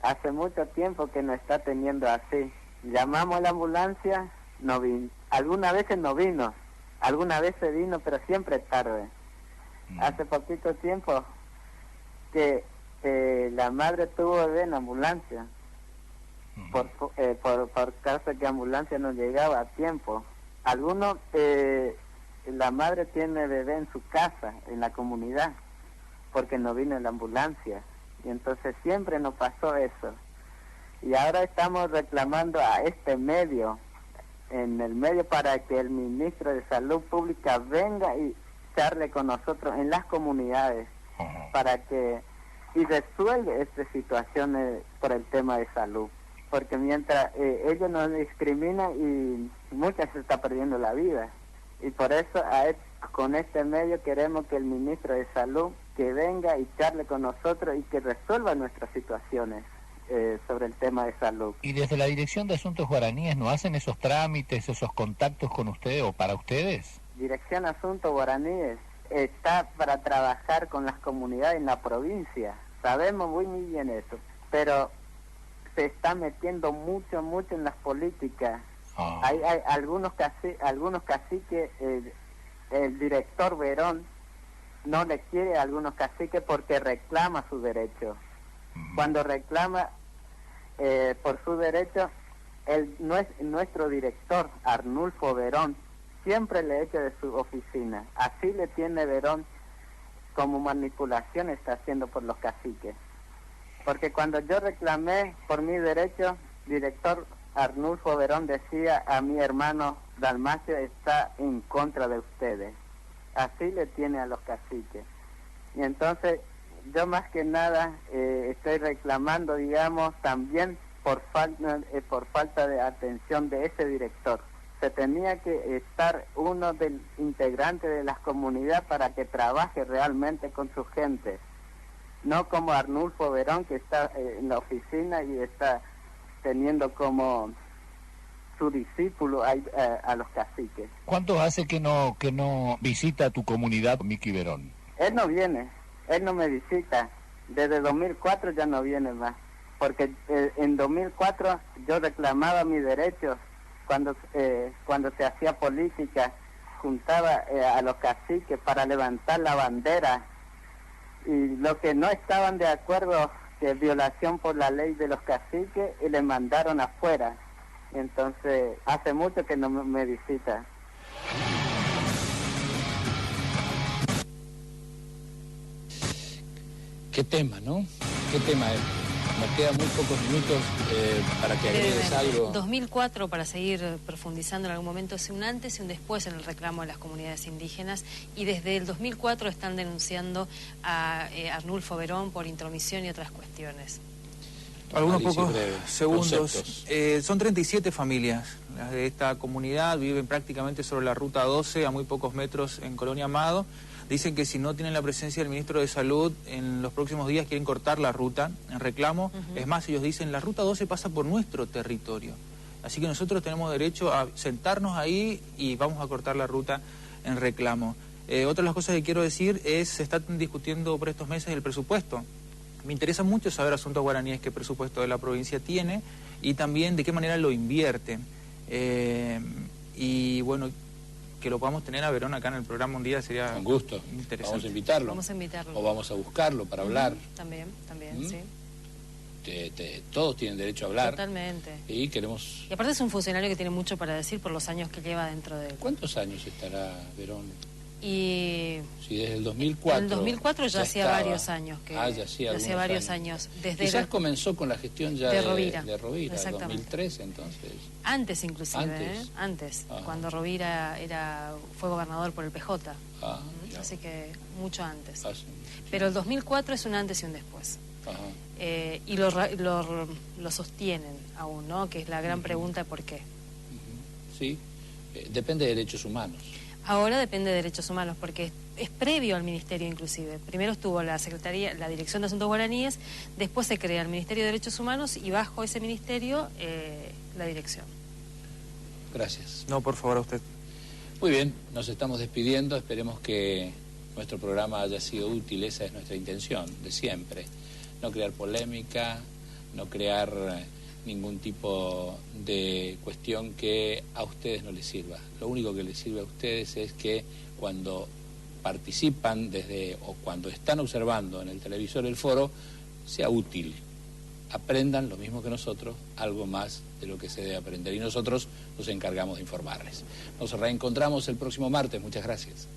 hace mucho tiempo que no está teniendo así. Llamamos a la ambulancia, no vino. Algunas veces no vino, algunas veces vino, pero siempre tarde. Hace poquito tiempo que la madre tuvo bebé en ambulancia, por causa que ambulancia no llegaba a tiempo. Algunos, la madre tiene bebé en su casa, en la comunidad, porque no vino en la ambulancia. Y entonces siempre nos pasó eso. Y ahora estamos reclamando a este medio, en el medio, para que el ministro de Salud Pública venga y charle con nosotros en las comunidades, para que y resuelve estas situaciones por el tema de salud. Porque mientras ellos nos discriminan y muchas se está perdiendo la vida. Y por eso con este medio queremos que el ministro de Salud que venga y charle con nosotros y que resuelva nuestras situaciones sobre el tema de salud. ¿Y desde la Dirección de Asuntos Guaraníes no hacen esos trámites, esos contactos con ustedes o para ustedes? Dirección de Asuntos Guaraníes está para trabajar con las comunidades en la provincia. Sabemos muy bien eso, pero se está metiendo mucho en las políticas. Hay algunos caciques, el director Verón no le quiere a algunos caciques porque reclama su derecho. Cuando reclama por su derecho, nuestro director, Arnulfo Verón, siempre le echa de su oficina. Así le tiene Verón, como manipulación está haciendo por los caciques. Porque cuando yo reclamé por mi derecho, director Arnulfo Verón decía a mi hermano Dalmacio está en contra de ustedes. Así le tiene a los caciques. Y entonces yo más que nada estoy reclamando, digamos, también por falta de atención de ese director. Se tenía que estar uno del integrante de las comunidades para que trabaje realmente con su gente, no como Arnulfo Verón, que está en la oficina y está teniendo como su discípulo a los caciques. ¿Cuánto hace que no visita tu comunidad, Miki Verón? Él no viene, él no me visita. Desde 2004 ya no viene más, porque en 2004 yo reclamaba mis derechos cuando se hacía política, juntaba a los caciques para levantar la bandera, y los que no estaban de acuerdo, que violación por la ley de los caciques, y le mandaron afuera. Entonces hace mucho que no me visita. Qué tema, ¿no? Qué tema es. Nos quedan muy pocos minutos para que agregues algo. 2004, para seguir profundizando en algún momento, es un antes y un después en el reclamo de las comunidades indígenas, y desde el 2004 están denunciando a Arnulfo Verón por intromisión y otras cuestiones. Algunos pocos segundos. Son 37 familias. Las de esta comunidad viven prácticamente sobre la ruta 12, a muy pocos metros en Colonia Amado. Dicen que si no tienen la presencia del ministro de Salud, en los próximos días quieren cortar la ruta en reclamo. Es más, ellos dicen, la ruta 12 pasa por nuestro territorio. Así que nosotros tenemos derecho a sentarnos ahí y vamos a cortar la ruta en reclamo. Otra de las cosas que quiero decir es, se está discutiendo por estos meses el presupuesto. Me interesa mucho saber Asuntos Guaraníes qué presupuesto de la provincia tiene y también de qué manera lo invierten. Y bueno, que lo podamos tener a Verón acá en el programa un día sería con gusto. Interesante. Vamos a invitarlo. Vamos a invitarlo. O vamos a buscarlo para hablar. También, sí. Todos tienen derecho a hablar. Totalmente. Y queremos... Y aparte es un funcionario que tiene mucho para decir por los años que lleva dentro de él. ¿Cuántos años estará Verón? Y sí, desde el 2004. En el 2004 ya hacía estaba. varios años que... ya hacía varios años. Desde Quizás comenzó con la gestión ya de Rovira. De Rovira, Exactamente. 2013 entonces. Antes inclusive, antes, cuando Rovira fue gobernador por el PJ. Así que mucho antes. Pero el 2004 es un antes y un después. Y lo sostienen aún, ¿no? Que es la gran pregunta de por qué. Sí, depende de derechos humanos. Ahora depende de derechos humanos, porque es previo al ministerio inclusive. Primero estuvo la Secretaría, la Dirección de Asuntos Guaraníes, después se crea el Ministerio de Derechos Humanos y bajo ese ministerio la dirección. Gracias. No, por favor, a usted. Muy bien, nos estamos despidiendo, esperemos que nuestro programa haya sido útil, esa es nuestra intención de siempre. No crear polémica, no crear ningún tipo de cuestión que a ustedes no les sirva. Lo único que les sirve a ustedes es que cuando participan o cuando están observando en el televisor el foro, sea útil. Aprendan lo mismo que nosotros, algo más de lo que se debe aprender. Y nosotros nos encargamos de informarles. Nos reencontramos el próximo martes. Muchas gracias.